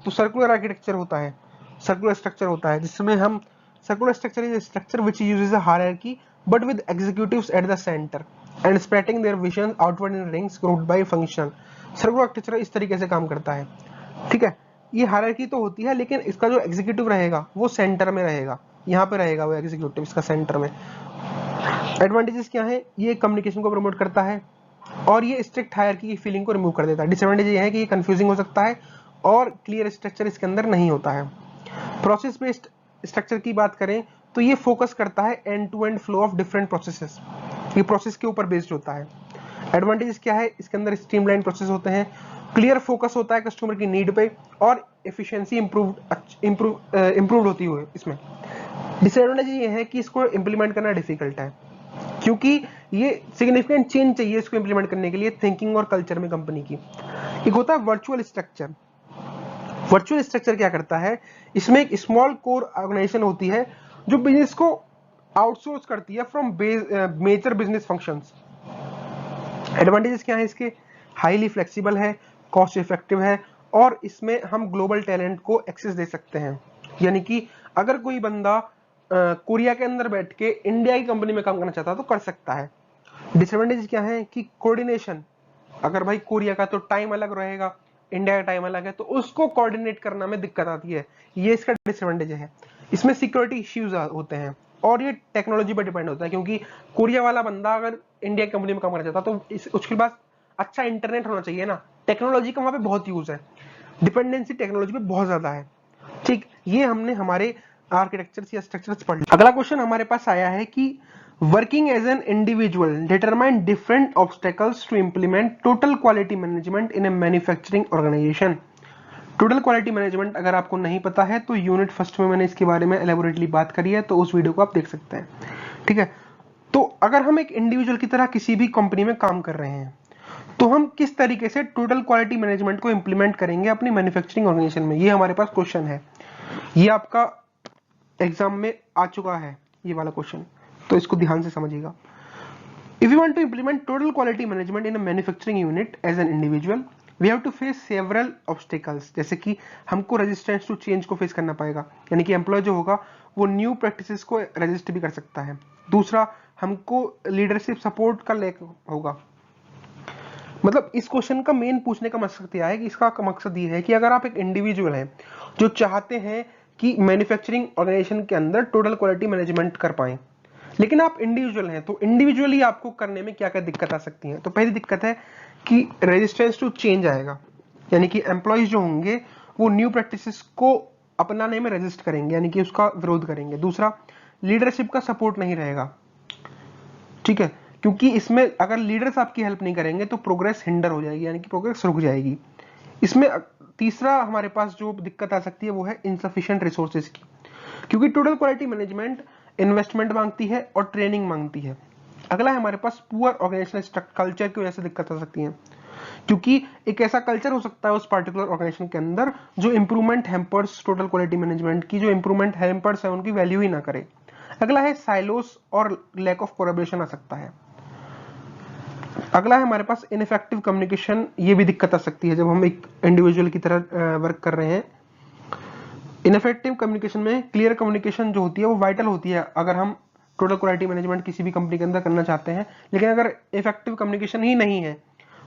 तो सर्कुलर आर्किटेक्चर होता है, सर्कुलर स्ट्रक्चर होता है, जिसमें हम circular structure is structure which uses a hierarchy but with executives at the center and spreading their vision outward in rings grouped by function। Circular architecture इस तरीके से काम करता है, ठीक है। ये हायरार्की तो होती है, लेकिन इसका जो एग्जीक्यूटिव रहेगा वो सेंटर में रहेगा, यहाँ पे रहेगा वो एग्जीक्यूटिव इसका सेंटर में। एडवांटेजेस क्या है? ये कम्युनिकेशन को प्रमोट करता है और ये स्ट्रिक्ट हायरार्की की फीलिंग को रिमूव कर देता है। डिसएडवांटेज ये है कि ये कंफ्यूजिंग हो सकता है और क्लियर स्ट्रक्चर इसके अंदर नहीं होता है। प्रोसेस बेस्ड स्ट्रक्चर की बात करें तो ये फोकस करता है end to end flow of different processes, ये प्रोसेस के ऊपर बेस्ड होता है। एडवांटेजेस क्या है? इसके अंदर स्ट्रीमलाइन प्रोसेस होते हैं, क्लियर फोकस होता है कस्टमर की नीड पे और एफिशिएंसी इंप्रूव होती है इसमें। डिसएडवांटेज ये है कि इसको इंप्लीमेंट करना डिफिकल्ट है, क्योंकि ये सिग्निफिकेंट चेंज चाहिए इसको इंप्लीमेंट करने के लिए थिंकिंग और कल्चर में कंपनी की। एक होता है वर्चुअल स्ट्रक्चर। वर्चुअल स्ट्रक्चर क्या करता है? इसमें एक स्मॉल कोर ऑर्गेनाइजेशन होती है जो बिजनेस को आउटसोर्स करती है from major business functions. Advantages क्या है इसके? हाईली फ्लेक्सिबल है, कॉस्ट इफेक्टिव है और इसमें हम ग्लोबल टैलेंट को एक्सेस दे सकते हैं। यानी कि अगर कोई बंदा कोरिया के अंदर बैठ के इंडिया की कंपनी में काम करना चाहता है तो कर सकता है। डिसएडवांटेज क्या है कि कोऑर्डिनेशन, अगर भाई कोरिया का तो टाइम अलग रहेगा, इंडिया का टाइम अलग है, तो उसको कोऑर्डिनेट करना में दिक्कत आती है, ये इसका डिसएडवांटेज है। इसमें सिक्योरिटी इश्यूज होते हैं और ये टेक्नोलॉजी पर डिपेंड होता है, क्योंकि कोरिया वाला बंदा अगर इंडिया की कंपनी में काम करना चाहता तो उसके पास अच्छा इंटरनेट होना चाहिए ना, टेक्नोलॉजी का वहां पे बहुत यूज है, डिपेंडेंसी टेक्नोलॉजी पे बहुत ज्यादा है। ठीक, ये हमने हमारे आर्किटेक्चर या स्ट्रक्चर्स पढ़ लिया। अगला क्वेश्चन हमारे पास आया है कि working as an individual determine different obstacles to implement total quality management in a manufacturing organization. Total quality management अगर आपको नहीं पता है तो यूनिट फर्स्ट में मैंने इसके बारे में एलेबोरेटली बात करी है, तो उस वीडियो को आप देख सकते हैं, ठीक है। तो अगर हम एक इंडिविजुअल की तरह किसी भी कंपनी में काम कर रहे हैं तो हम किस तरीके से टोटल क्वालिटी मैनेजमेंट को इंप्लीमेंट करेंगे अपनी मैन्युफैक्चरिंग ऑर्गेनाइजेशन में, ये हमारे पास क्वेश्चन है। ये आपका एग्जाम में आ चुका है ये वाला क्वेश्चन, तो इसको ध्यान से समझिएगा। If you want to implement total quality management in a manufacturing unit as an individual, we have to face several obstacles। जैसे कि हमको रेजिस्टेंस टू चेंज को फेस करना पड़ेगा, यानी कि एम्प्लॉय जो होगा वो न्यू प्रैक्टिसेस को रेजिस्ट भी कर सकता है। दूसरा, हमको लीडरशिप सपोर्ट का लैक होगा। मतलब इस क्वेश्चन का मेन पूछने का मकसद यह है कि इसका मकसद ये है कि अगर आप एक इंडिविजुअल हैं जो चाहते हैं कि मैन्युफैक्चरिंग ऑर्गेनाइजेशन के अंदर टोटल क्वालिटी मैनेजमेंट कर पाए, लेकिन आप इंडिविजुअल हैं, तो इंडिविजुअली आपको करने में क्या क्या दिक्कत आ सकती है। तो पहली दिक्कत है कि रेजिस्टेंस टू चेंज आएगा, यानी कि एम्प्लॉयज जो होंगे वो न्यू प्रैक्टिसेस को अपनाने में रेजिस्ट करेंगे, यानी कि उसका विरोध करेंगे। दूसरा, लीडरशिप का सपोर्ट नहीं रहेगा, ठीक है, क्योंकि इसमें अगर लीडर्स आपकी हेल्प नहीं करेंगे तो प्रोग्रेस हिंडर हो जाएगी, यानी कि प्रोग्रेस रुक जाएगी। इसमें तीसरा हमारे पास जो दिक्कत आ सकती है वो है इनसफिशिएंट रिसोर्सेज की, क्योंकि टोटल क्वालिटी मैनेजमेंट इन्वेस्टमेंट मांगती है और ट्रेनिंग मांगती है। अगला है हमारे पास पुअर ऑर्गेनाइजेशनल कल्चर की वजह से दिक्कत आ सकती है, क्योंकि एक ऐसा कल्चर हो सकता है उस पर्टिकुलर ऑर्गेनाइजेशन के अंदर जो improvement hampers total quality management की, जो इंप्रूवमेंट हैम्पर्स है उनकी वैल्यू ही ना करे। अगला है साइलोस और लैक ऑफ कोलैबोरेशन आ सकता है। अगला है हमारे पास इनफेक्टिव कम्युनिकेशन, ये भी दिक्कत आ सकती है जब हम एक इंडिविजुअल की तरह वर्क कर रहे हैं। इनफेक्टिव कम्युनिकेशन में क्लियर कम्युनिकेशन जो होती है वो वाइटल होती है अगर हम टोटल क्वालिटी मैनेजमेंट किसी भी कंपनी के अंदर करना चाहते हैं, लेकिन अगर इफेक्टिव कम्युनिकेशन ही नहीं है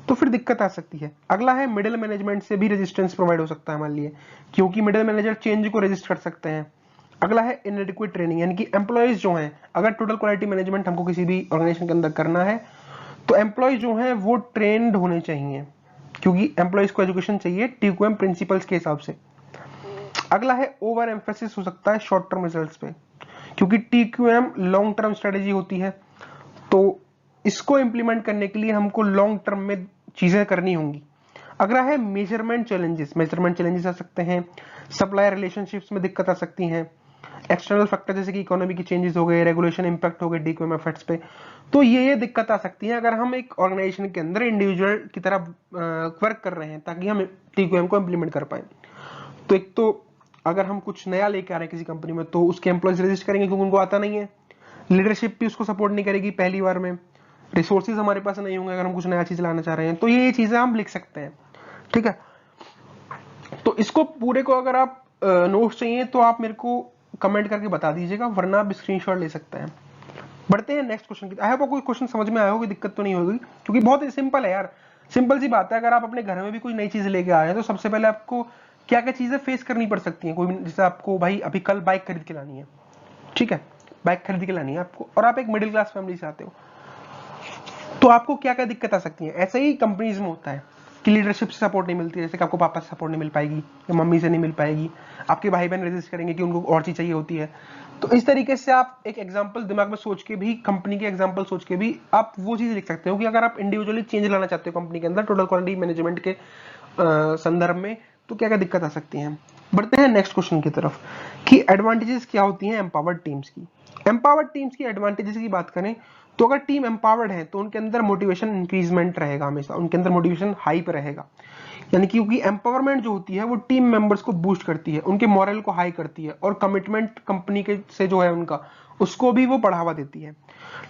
तो फिर दिक्कत आ सकती है। अगला है मिडिल मैनेजमेंट से भी रेजिस्टेंस प्रोवाइड हो सकता है हमारे लिए, क्योंकि मिडिल मैनेजर चेंज को रेजिस्ट कर सकते हैं। अगला है इनएडिक्वेट ट्रेनिंग, यानी कि एम्प्लॉयज जो हैं, अगर टोटल क्वालिटी मैनेजमेंट हमको किसी भी ऑर्गेनाइजेशन के अंदर करना है तो एम्प्लॉय जो हैं वो ट्रेंड होने चाहिए, क्योंकि एम्प्लॉयज को एजुकेशन चाहिए टीक्यूएम प्रिंसिपल्स के हिसाब से। अगला है ओवर एम्फेसिस हो सकता है शॉर्ट टर्म रिजल्ट्स पे, क्योंकि टीक्यूएम लॉन्ग टर्म स्ट्रेटेजी होती है, तो इसको इंप्लीमेंट करने के लिए हमको लॉन्ग टर्म में चीजें करनी होंगी। अगला है मेजरमेंट चैलेंजेस आ सकते हैं, सप्लायर रिलेशनशिप्स में दिक्कत आ सकती हैं, एक्सटर्नल फैक्टर जैसे कि इकोनॉमी की चेंजेस हो गए, रेगुलेशन इंपैक्ट हो गए टीक्यूएम एफर्ट्स पे। तो ये दिक्कत आ सकती है अगर हम एक ऑर्गेनाइजेशन के अंदर इंडिविजुअल की तरह वर्क कर रहे हैं ताकि हम टीक्यूएम को इंप्लीमेंट कर पाए। तो एक तो अगर हम कुछ नया लेके आ रहे हैं किसी कंपनी में तो उसके एम्प्लॉयज रजिस्ट करेंगे क्योंकि उनको आता नहीं है, लीडरशिप भी उसको सपोर्ट नहीं करेगी पहली बार में, रिसोर्सेज हमारे पास नहीं होंगे अगर हम कुछ नया चीज लाना चाह रहे हैं, तो ये चीजें हम लिख सकते हैं, ठीक है। तो इसको पूरे को अगर आप नोट्स चाहिए तो आप मेरे को कमेंट करके बता दीजिएगा, वरना आप स्क्रीनशॉट ले सकते हैं। बढ़ते हैं नेक्स्ट क्वेश्चन की। आई होप कोई क्वेश्चन समझ में आया होगा, दिक्कत तो नहीं होगी, क्योंकि बहुत ही सिंपल है यार, सिंपल सी बात है। अगर आप अपने घर में भी कोई नई चीज लेके आए हैं तो सबसे पहले आपको क्या क्या चीजें फेस करनी पड़ सकती हैं। कोई जैसे आपको भाई अभी कल बाइक खरीद के लानी है, ठीक है, बाइक खरीद के लानी है आपको, और आप एक मिडिल क्लास फैमिली से आते हो, तो आपको क्या क्या दिक्कत आ सकती है। ऐसे ही कंपनीज में होता है कि लीडरशिप से सपोर्ट नहीं मिलती है, जैसे कि आपको पापा से सपोर्ट नहीं मिल पाएगी या मम्मी से नहीं मिल पाएगी, आपके भाई बहन रेजिस्ट करेंगे कि उनको और चीज चाहिए होती है। तो इस तरीके से आप एक एग्जांपल दिमाग में सोच के भी, कंपनी के एग्जांपल सोच के भी आप वो चीज लिख सकते हो कि अगर आप इंडिविजुअली चेंज लाना चाहते हो कंपनी के अंदर टोटल क्वालिटी मैनेजमेंट के संदर्भ में, तो क्या क्या दिक्कत आ सकती है। बढ़ते हैं नेक्स्ट क्वेश्चन की तरफ कि एडवांटेजेस क्या होती हैं एम्पावर्ड टीम्स की। एम्पावर्ड टीम्स की एडवांटेजेस की बात करें तो अगर टीम एम्पावर्ड है तो उनके अंदर मोटिवेशन इंक्रीजमेंट रहेगा, हमेशा उनके अंदर मोटिवेशन हाई पे रहेगा, यानी कि क्योंकि एम्पावरमेंट जो होती है वो टीम मेंबर्स को बूस्ट करती है, उनके मॉरल को हाई करती है, और कमिटमेंट कंपनी के से जो है उनका, उसको भी वो बढ़ावा देती है।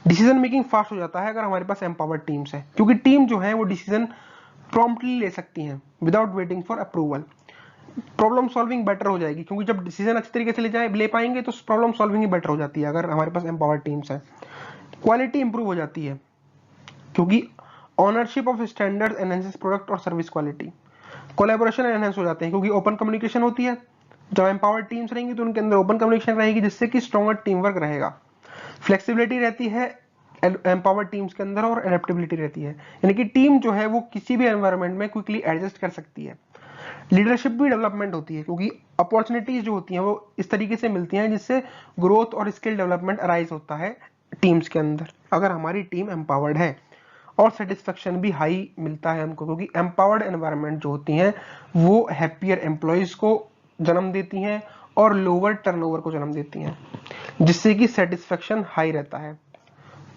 डिसीजन मेकिंग फास्ट हो जाता है अगर हमारे पास एम्पावर्ड टीम्स है, क्योंकि टीम जो है वो डिसीजन प्रॉम्प्टली ले सकती हैं without waiting for approval. Problem solving better हो जाएगी, क्योंकि जब डिसीजन अच्छी तरीके से ले पाएंगे तो प्रॉब्लम सॉल्विंग ही बेटर हो जाती है अगर हमारे पास एम्पावर्ड टीम्स है। क्वालिटी इंप्रूव हो जाती है, क्योंकि ownership of standards enhances product और सर्विस क्वालिटी। कोलैबोरेशन एनहांस हो जाते हैं क्योंकि ओपन कम्युनिकेशन होती है, जब एम्पावर्ड टीम्स रहेंगी तो उनके अंदर ओपन कम्युनिकेशन रहेगी जिससे कि स्ट्रॉन्गर टीम वर्क रहेगा। फ्लेक्सिबिलिटी रहती है एम्पावर्ड टीम्स के अंदर, और एडेप्टेबिलिटी रहती है, यानी कि टीम जो है वो किसी भी एनवायरनमेंट में क्विकली एडजस्ट कर सकती है। लीडरशिप भी डेवलपमेंट होती है, क्योंकि अपॉर्चुनिटीज जो होती हैं वो इस तरीके से मिलती हैं जिससे ग्रोथ और स्किल डेवलपमेंट अराइज होता है टीम्स के अंदर अगर हमारी टीम एम्पावर्ड है। और सेटिस्फेक्शन भी हाई मिलता है हमको, क्योंकि एम्पावर्ड एनवायरनमेंट जो होती हैं वो हैप्पियर एम्प्लॉयज को जन्म देती हैं और लोअर टर्नओवर को जन्म देती हैं, जिससे कि सेटिस्फेक्शन हाई रहता है।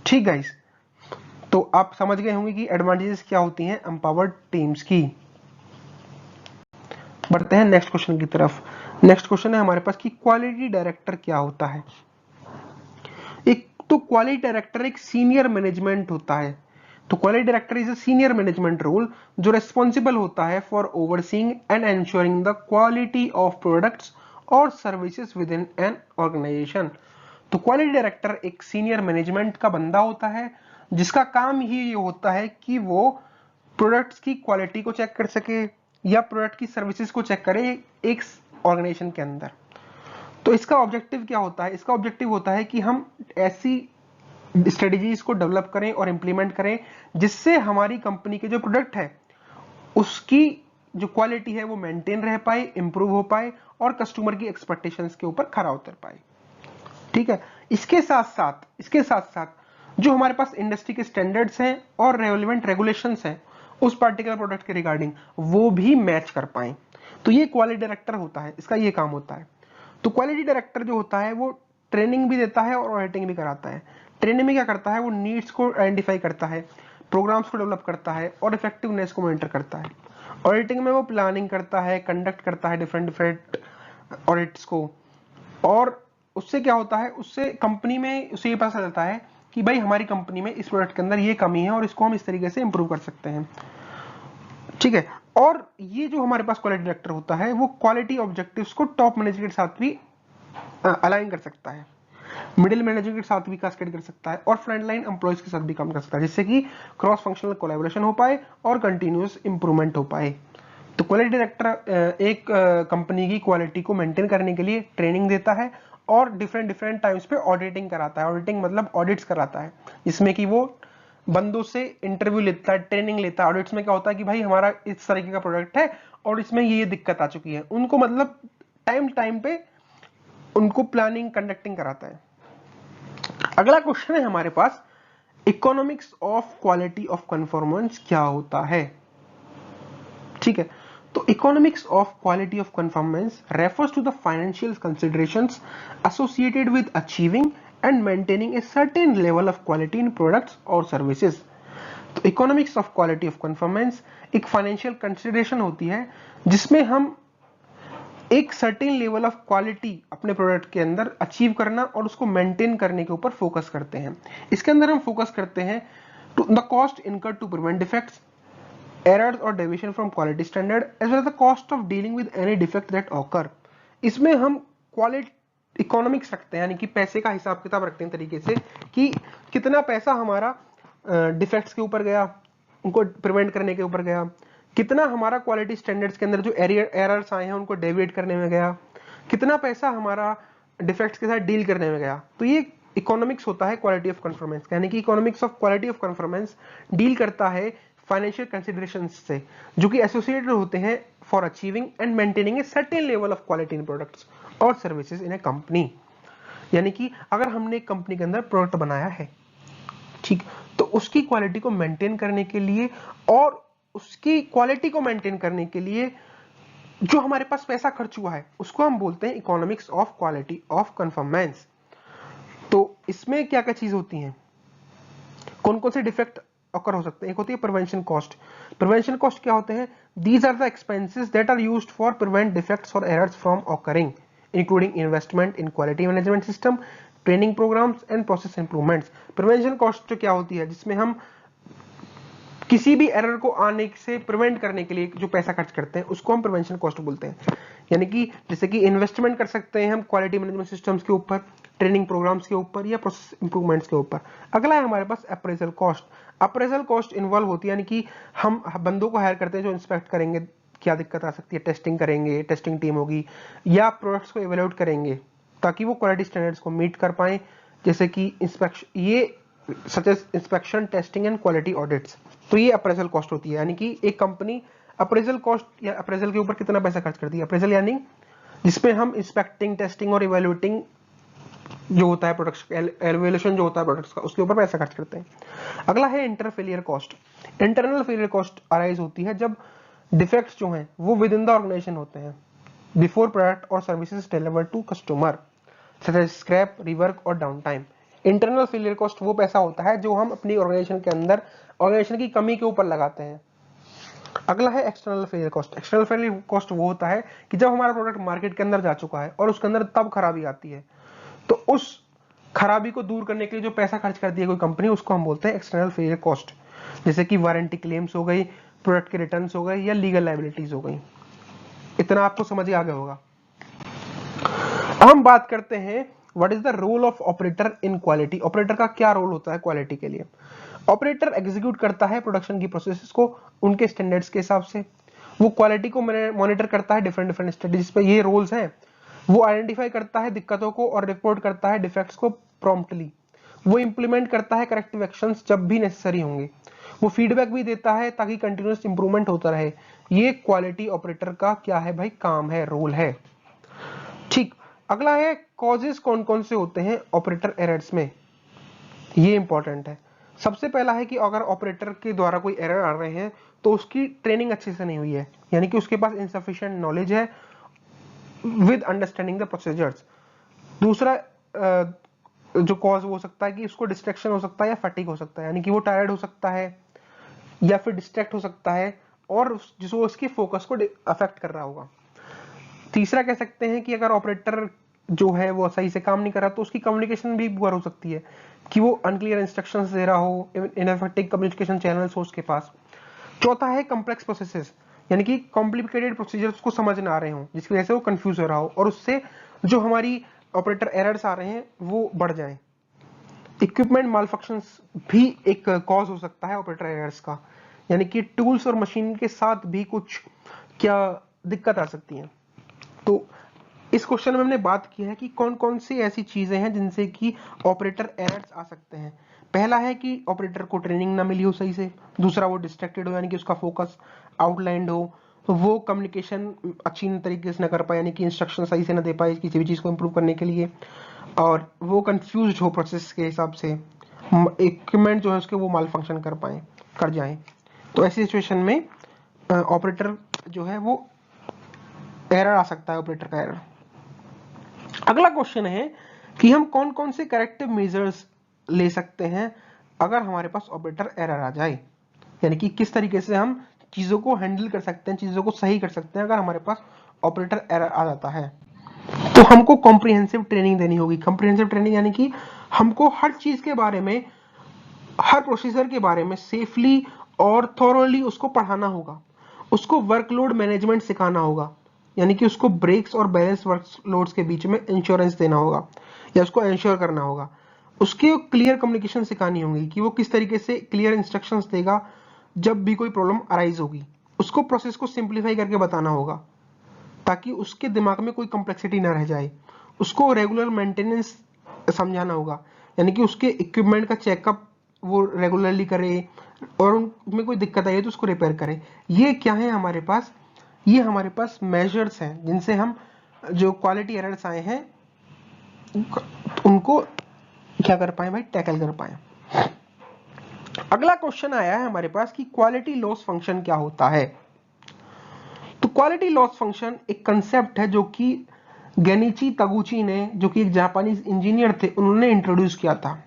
ठीक गाइस, तो आप समझ गए होंगे कि एडवांटेजेस क्या होती हैं एम्पावर्ड टीम्स की। बढ़ते हैं नेक्स्ट क्वेश्चन की तरफ। नेक्स्ट क्वेश्चन है हमारे पास कि क्वालिटी डायरेक्टर क्या होता है। एक तो क्वालिटी डायरेक्टर एक सीनियर मैनेजमेंट होता है, तो quality director is a senior management role जो रिस्पॉन्सिबल होता है for overseeing and ensuring the quality of products और services within an organisation. तो क्वालिटी डायरेक्टर एक सीनियर मैनेजमेंट का बंदा होता है जिसका काम ही ये होता है कि वो प्रोडक्ट्स की क्वालिटी को चेक कर सके या प्रोडक्ट की सर्विसेज को चेक करे एक ऑर्गेनाइजेशन के अंदर। तो इसका ऑब्जेक्टिव क्या होता है, इसका ऑब्जेक्टिव होता है कि हम ऐसी स्ट्रेटजीज को डेवलप करें और इंप्लीमेंट करें, जिससे हमारी कंपनी के जो प्रोडक्ट है उसकी जो क्वालिटी है वो मेंटेन रह पाए, इंप्रूव हो पाए और कस्टमर की एक्सपेक्टेशंस के ऊपर खरा उतर पाए। ठीक है, इसके साथ साथ जो हमारे पास इंडस्ट्री के स्टैंडर्ड्स हैं और रेलेवेंट रेगुलेशंस हैं उस पार्टिकुलर प्रोडक्ट के रिगार्डिंग, वो भी मैच कर पाए। तो ये क्वालिटी डायरेक्टर होता है, इसका ये काम होता है। तो क्वालिटी डायरेक्टर जो होता है वो ट्रेनिंग भी देता है और ऑडिटिंग भी कराता है। ट्रेनिंग में क्या करता है, वो नीड्स को आइडेंटिफाई करता है, प्रोग्राम्स को डेवलप करता है और इफेक्टिवनेस को मॉनिटर करता है। ऑडिटिंग में वो प्लानिंग करता है, कंडक्ट करता है डिफरेंट ऑडिट्स को, और उससे क्या होता है, उससे कंपनी में उसे ये पता चलता है कि भाई हमारी कंपनी में इस प्रोडक्ट के अंदर ये कमी है और इसको हम इस तरीके से इंप्रूव कर सकते हैं। ठीक है, और ये जो हमारे पास क्वालिटी डायरेक्टर होता है वो क्वालिटी ऑब्जेक्टिव्स को टॉप मैनेजमेंट के साथ भी अलाइन कर सकता है, मिडिल मैनेजमेंट के साथ भी कास्केड कर सकता है और फ्रंट लाइन एम्प्लॉयज के साथ भी काम कर सकता है, जिससे कि क्रॉस फंक्शनल कोलैबोरेशन हो पाए और कंटिन्यूअस इंप्रूवमेंट हो पाए। तो क्वालिटी डायरेक्टर एक कंपनी की क्वालिटी को मेंटेन करने के लिए ट्रेनिंग देता है और डिफरेंट टाइम्स पे ऑडिटिंग कराता है। ऑडिटिंग मतलब ऑडिट्स कराता है, जिसमें कि वो बंदों से इंटरव्यू लेता है, ट्रेनिंग लेता है। ऑडिट्स में क्या होता है कि भाई हमारा इस तरीके का प्रोडक्ट है और इसमें ये दिक्कत आ चुकी है, उनको मतलब टाइम पे उनको प्लानिंग कंडक्टिंग कराता है। अगला क्वेश्चन है हमारे पास, economics of quality of conformance क्या होता है। ठीक है, तो economics of quality of conformance refers to the financial considerations associated with achieving and maintaining a certain level of quality in products और सर्विसेज। तो economics of quality of conformance एक फाइनेंशियल कंसिडरेशन होती है जिसमें हम एक सर्टेन लेवल ऑफ क्वालिटी अपने प्रोडक्ट के अंदर अचीव करना और उसको मेंटेन करने के ऊपर फोकस करते हैं। इसके अंदर हम फोकस करते हैं to the cost incurred to prevent defects, errors or deviation from quality standard as well as the cost of dealing with any defect that occur। इसमें हम क्वालिटी इकोनॉमिक्स रखते हैं, यानी कि पैसे का हिसाब किताब रखते हैं तरीके से कि कितना पैसा हमारा डिफेक्ट्स के ऊपर गया, उनको प्रिवेंट करने के ऊपर गया, कितना हमारा क्वालिटी स्टैंडर्ड्स के अंदर जो एरर्स आए हैं उनको डेविएट करने में गया, कितना पैसा हमारा डिफेक्ट्स के साथ डील करने में गया। तो ये इकोनॉमिक्स होता है क्वालिटी ऑफ कन्फॉर्मेंस, यानी कि economics of quality of conformance deal करता है फाइनेंशियल कंसिडरेशंस से जो कि एसोसिएटेड होते हैं for achieving and maintaining a certain level of quality in products और सर्विसेज इन ए कंपनी। यानी कि अगर हमने एक कंपनी के अंदर प्रोडक्ट बनाया है, ठीक, तो उसकी क्वालिटी को मेंटेन करने के लिए और उसकी क्वालिटी को मेंटेन करने के लिए जो हमारे पास पैसा खर्च हुआ है उसको हम बोलते हैं economics of quality of conformance. तो इसमें क्या क्या चीज होती हैं, कौन कौन से डिफेक्ट अकर हो सकते हैं। एक होती है प्रिवेंशन कॉस्ट। प्रिवेंशन कॉस्ट क्या होते हैं, these are the expenses that are used for prevent defects और errors from occurring including investment in quality management system, training programs and process improvements. Prevention cost क्या होती है, जिसमें हम किसी भी एरर को आने से प्रिवेंट करने के लिए जो पैसा खर्च करते हैं उसको हम प्रिवेंशन कॉस्ट बोलते हैं। यानी कि जैसे कि इन्वेस्टमेंट कर सकते हैं हम क्वालिटी मैनेजमेंट सिस्टम्स के ऊपर, ट्रेनिंग प्रोग्राम्स के ऊपर या प्रोसेस इंप्रूवमेंट्स के ऊपर। अगला है हमारे पास appraisal cost. Appraisal cost involve होती है, यानी कि हम बंदों को हायर करते हैं जो इंस्पेक्ट करेंगे क्या दिक्कत आ सकती है, टेस्टिंग करेंगे, टेस्टिंग टीम होगी, या प्रोडक्ट्स को इवेल्यूएट करेंगे ताकि वो क्वालिटी स्टैंडर्ड्स को मीट कर पाए, जैसे कि इंस्पेक्शन, ये such as inspection, testing and quality audits. तो ये अप्रेजल कॉस्ट होती है, यानी कि एक कंपनी अप्रेजल कॉस्ट या अप्रेजल के ऊपर कितना पैसा खर्च करती है। अप्रेजल यानी जिसपे हम इंस्पेक्टिंग, टेस्टिंग और इवेल्यूएटिंग जो होता है प्रोडक्ट्स, एवेल्यूएशन जो होता है प्रोडक्ट्स का, उसके ऊपर पैसा खर्च करते हैं। अगला है inter failure cost. Internal failure cost arise होती है जब डिफेक्ट्स जो हैं वो विद इन द ऑर्गेनाइजेशन होते हैं बिफोर प्रोडक्ट और services delivered to customer, such as scrap, rework और down time. Internal failure cost वो पैसा होता है जो हम अपनी ऑर्गेनाइजेशन के अंदर ऑर्गेनाइजेशन की कमी के ऊपर लगाते हैं। अगला है external failure cost. External failure cost वो होता है कि जब हमारा प्रोडक्ट मार्केट के अंदर जा चुका है और उसके अंदर तब खराबी आती है, तो उस खराबी को दूर करने के लिए जो पैसा खर्च करती है कोई कंपनी, उसको हम बोलते हैं एक्सटर्नल फेलियर कॉस्ट। जैसे कि वारंटी क्लेम्स हो गई, प्रोडक्ट के रिटर्न्स हो गए या लीगल लायबिलिटीज हो गई। इतना आपको समझ आ गया होगा। अब हम बात करते हैं what is the role of operator in quality. Operator का क्या रोल होता है क्वालिटी के लिए। ऑपरेटर एग्जीक्यूट करता है प्रोडक्शन की प्रोसेसेस को उनके स्टैंडर्ड्स के हिसाब से, वो क्वालिटी को मॉनिटर करता है डिफरेंट स्टडीज पे, ये रोल्स हैं। वो आइडेंटिफाई करता है दिक्कतों को और रिपोर्ट करता है डिफेक्ट्स को प्रॉम्प्टली। वो इंप्लीमेंट करता है करेक्टिव एक्शंस जब भी नेसेसरी होंगे, वो फीडबैक भी देता है ताकि कंटिन्यूअस इंप्रूवमेंट होता रहे। ये क्वालिटी ऑपरेटर का क्या है भाई, काम है, रोल है। ठीक, अगला है कॉजेस कौन कौन से होते हैं ऑपरेटर एरर्स में, ये इंपॉर्टेंट है। सबसे पहला है कि अगर ऑपरेटर के द्वारा कोई एरर आ रहे हैं तो उसकी ट्रेनिंग अच्छे से नहीं हुई है, यानी कि उसके पास इनसफिशिएंट नॉलेज है विद अंडरस्टैंडिंग द प्रोसीजर्स। दूसरा जो कॉज हो सकता है कि उसको डिस्ट्रैक्शन हो सकता है या फटीग हो सकता है, यानी कि वो टायर्ड हो सकता है या फिर डिस्ट्रैक्ट हो सकता है और जो उसकी फोकस को अफेक्ट कर रहा होगा। तीसरा कह सकते हैं कि अगर ऑपरेटर जो है वो सही से काम नहीं कर रहा तो उसकी कम्युनिकेशन भी पुअर हो सकती है, कि वो अनक्लियर इंस्ट्रक्शंस दे रहा हो, इनफेक्टिव कम्युनिकेशन चैनल्स हो उसके पास। चौथा है कॉम्प्लेक्स प्रोसेसेस, यानी कि कॉम्प्लिकेटेड प्रोसीजर्स को समझ ना आ रहे हो जिसकी वजह से वो कंफ्यूज हो रहा हो और उससे जो हमारी ऑपरेटर एरर्स आ रहे हैं वो बढ़ जाएं। इक्विपमेंट मालफंक्शंस भी एक कॉज हो सकता है ऑपरेटर एरर्स का, यानी कि टूल्स और मशीन के साथ भी कुछ क्या दिक्कत आ सकती है। तो इस क्वेश्चन में हमने बात की है कि कौन कौन सी ऐसी चीजें हैं जिनसे कि ऑपरेटर एरर्स आ सकते हैं। पहला है कि ऑपरेटर को ट्रेनिंग ना मिली हो सही से, दूसरा वो डिस्ट्रैक्टेड हो यानी कि उसका फोकस आउटलाइंड हो, तो वो कम्युनिकेशन अच्छी तरीके से ना कर पाए, यानी कि इंस्ट्रक्शन सही से ना दे पाए किसी भी चीज को इंप्रूव करने के लिए, और वो कंफ्यूज हो प्रोसेस के हिसाब से, इक्विपमेंट जो है उसके वो माल फंक्शन कर जाए। तो ऐसी सिचुएशन में ऑपरेटर जो है वो एरर आ सकता है, ऑपरेटर का एरर। अगला क्वेश्चन है कि हम कौन कौन से करेक्टिव मेजर्स ले सकते हैं अगर हमारे पास ऑपरेटर एरर आ जाए, यानी कि किस तरीके से हम चीजों को हैंडल कर सकते हैं, चीजों को सही कर सकते हैं अगर हमारे पास ऑपरेटर एरर आ जाता है। तो हमको कॉम्प्रिहेंसिव ट्रेनिंग देनी होगी। कॉम्प्रिहेंसिव ट्रेनिंग यानी कि हमको हर चीज के बारे में, हर प्रोसीजर के बारे में सेफली और थॉरोली उसको पढ़ाना होगा, उसको वर्कलोड मैनेजमेंट सिखाना होगा, यानी कि उसको ब्रेक्स और बैलेंस वर्कलोड्स के बीच में इंश्योरेंस देना होगा या उसको इंश्योर करना होगा। उसके क्लियर कम्युनिकेशन सिखानी होगी कि वो किस तरीके से क्लियर इंस्ट्रक्शंस देगा जब भी कोई प्रॉब्लम अराइज होगी। उसको प्रोसेस को सिंप्लीफाई करके बताना होगा ताकि उसके दिमाग में कोई कॉम्प्लेक्सिटी ना रह जाए। उसको रेगुलर मेंटेनेंस समझाना होगा, यानी कि उसके इक्विपमेंट का चेकअप वो रेगुलरली करे और उनमें कोई दिक्कत आई है तो उसको रिपेयर करे। ये क्या है हमारे पास, ये हमारे पास मेजर्स हैं जिनसे हम जो क्वालिटी एरर्स आए हैं उनको क्या कर पाए भाई, टैकल कर पाए। अगला क्वेश्चन आया है हमारे पास कि क्वालिटी लॉस फंक्शन क्या होता है। तो क्वालिटी लॉस फंक्शन एक कंसेप्ट है जो कि गेनिची तगुची ने, जो कि एक जापानीज इंजीनियर थे, उन्होंने इंट्रोड्यूस किया था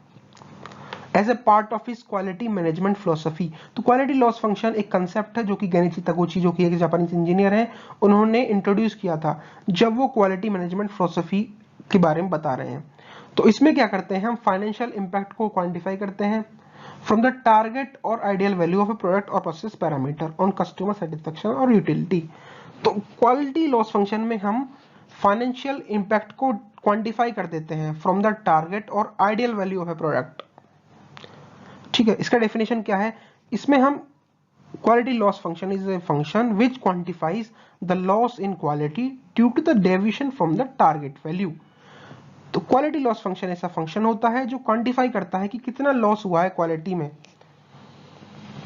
as a part of his quality management philosophy. तो क्वालिटी लॉस फंक्शन एक कंसेप्ट है जो कि गेनिची तगुची, जो कि एक जापानीज इंजीनियर हैं, उन्होंने इंट्रोड्यूस किया था जब वो क्वालिटी मैनेजमेंट फिलोसफी के बारे में बता रहे हैं। तो इसमें क्या करते हैं, हम फाइनेंशियल इंपैक्ट को क्वांटिफाई करते हैं फ्रॉम द टारगेट और ideal value of a product और process parameter on customer satisfaction और यूटिलिटी। तो क्वालिटी लॉस फंक्शन में हम फाइनेंशियल इंपैक्ट को क्वांटिफाई कर देते हैं फ्रॉम द टारगेट और ideal value of a product. ठीक है, इसका डेफिनेशन क्या है, इसमें हम quality loss function is a function which quantifies the loss in quality due to the deviation from the target value. तो क्वालिटी लॉस फंक्शन ऐसा फंक्शन होता है जो क्वांटिफाई करता है कि कितना लॉस हुआ है क्वालिटी में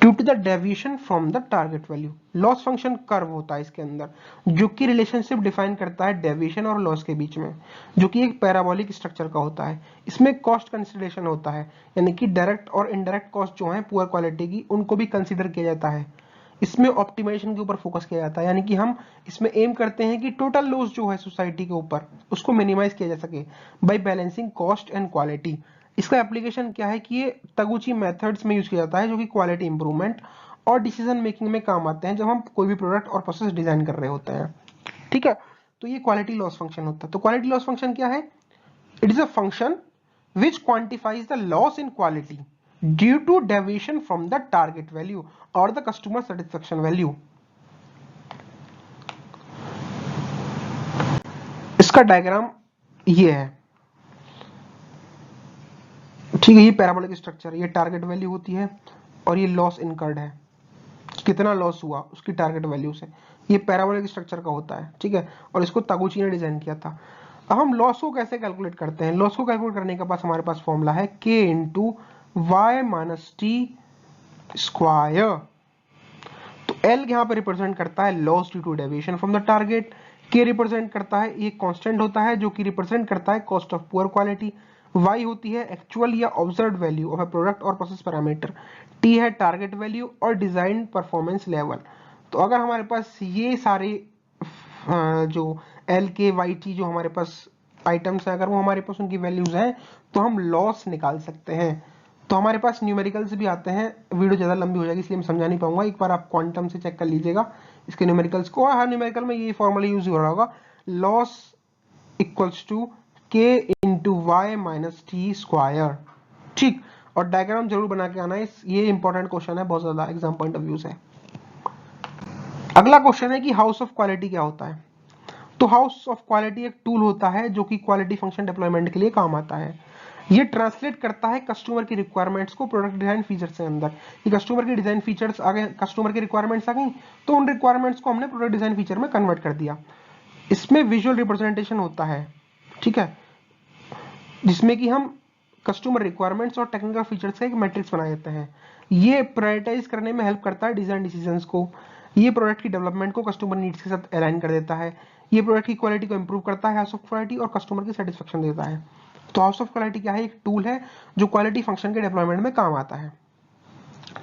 due to the deviation from the target value. Loss function curve होता है इसके अंदर, जो कि रिलेशनशिप डिफाइन करता है डेविएशन और लॉस के बीच में, जो कि एक पैराबोलिक स्ट्रक्चर का होता है। इसमें कॉस्ट कंसिडरेशन होता है, यानी कि डायरेक्ट और इनडायरेक्ट कॉस्ट जो है पुअर क्वालिटी की, उनको भी कंसिडर किया जाता है। इसमें ऑप्टिमाइजेशन के ऊपर फोकस किया जाता है, यानी कि हम इसमें एम करते हैं कि टोटल लॉस जो है सोसाइटी के ऊपर उसको मिनिमाइज किया जा सके by balancing cost and quality. इसका एप्लीकेशन क्या है कि ये तगुची मेथड्स में यूज किया जाता है जो कि क्वालिटी इंप्रूवमेंट और डिसीजन मेकिंग में काम आते हैं जब हम कोई भी प्रोडक्ट और प्रोसेस डिजाइन कर रहे होते हैं। ठीक है, तो ये क्वालिटी लॉस फंक्शन होता है। तो क्वालिटी लॉस फंक्शन क्या है, it is a function which quantifies the loss in quality due to deviation from the target value or the customer satisfaction value। इसका डायग्राम ये है, ठीक है, ये पैराबोलिक स्ट्रक्चर, ये टारगेट वैल्यू होती है और ये लॉस इनकर्ड है, कितना लॉस हुआ उसकी टारगेट वैल्यू से। ये पैराबोलिक स्ट्रक्चर का होता है, ठीक है, और इसको तागुची ने डिजाइन किया था। अब हम लॉस को कैसे कैलकुलेट करते हैं? लॉस को कैलकुलेट करने के पास हमारे पास फॉर्मूला है k into y minus t square. तो L यहाँ पे रिप्रेजेंट करता है loss due to deviation from the target, K represent करता है, ये कांस्टेंट होता है जो कि रिप्रेजेंट करता है cost of poor quality, Y होती है एक्चुअल या observed value of a product और प्रोसेस पैरामीटर, T है टारगेट वैल्यू और डिजाइन परफॉर्मेंस लेवल। तो अगर हमारे पास ये सारे जो L K Y T जो हमारे पास आइटम्स है, अगर वो हमारे पास उनकी वैल्यूज हैं तो हम लॉस निकाल सकते हैं। तो हमारे पास न्यूमेरिकल्स भी आते हैं, वीडियो ज़्यादा लंबी हो जाएगी इसलिए मैं समझा नहीं पाऊंगा, एक बार आप क्वांटम से चेक कर लीजिएगा इसके न्यूमेरिकल्स को। हर न्यूमेरिकल में ये फॉर्मूला यूज हो रहा होगा, loss equals to k into y minus t square. ठीक, और डायग्राम जरूर बना के आना, ये इंपॉर्टेंट क्वेश्चन है, बहुत ज्यादा एग्जाम पॉइंट ऑफ व्यू से। अगला क्वेश्चन है कि हाउस ऑफ क्वालिटी क्या होता है? तो हाउस ऑफ क्वालिटी एक टूल होता है जो कि क्वालिटी फंक्शन डिप्लॉयमेंट के लिए काम आता है। ये ट्रांसलेट करता है कस्टमर की रिक्वायरमेंट्स को प्रोडक्ट डिजाइन फीचर्स के अंदर। ये कस्टमर की डिजाइन फीचर्स आ गए, कस्टमर की रिक्वायरमेंट्स आ गई, तो उन रिक्वायरमेंट्स को हमने प्रोडक्ट डिजाइन फीचर में कन्वर्ट कर दिया। इसमें विजुअल रिप्रेजेंटेशन होता है, ठीक है, जिसमें कि हम कस्टमर रिक्वायरमेंट्स और टेक्निकल फीचर्स का एक मैट्रिक्स बना देते हैं। ये प्रायोरिटाइज करने में हेल्प करता है डिजाइन डिसीजंस को। ये प्रोडक्ट की डेवलपमेंट को कस्टमर नीड्स के साथ अलाइन कर देता है। ये प्रोडक्ट की क्वालिटी को इंप्रूव करता है, हाउस ऑफ क्वालिटी, और कस्टमर की सेटिस्फेक्शन देता है। तो हाउस ऑफ क्वालिटी क्या है? एक टूल है जो क्वालिटी फंक्शन के डेवलपमेंट में काम आता है,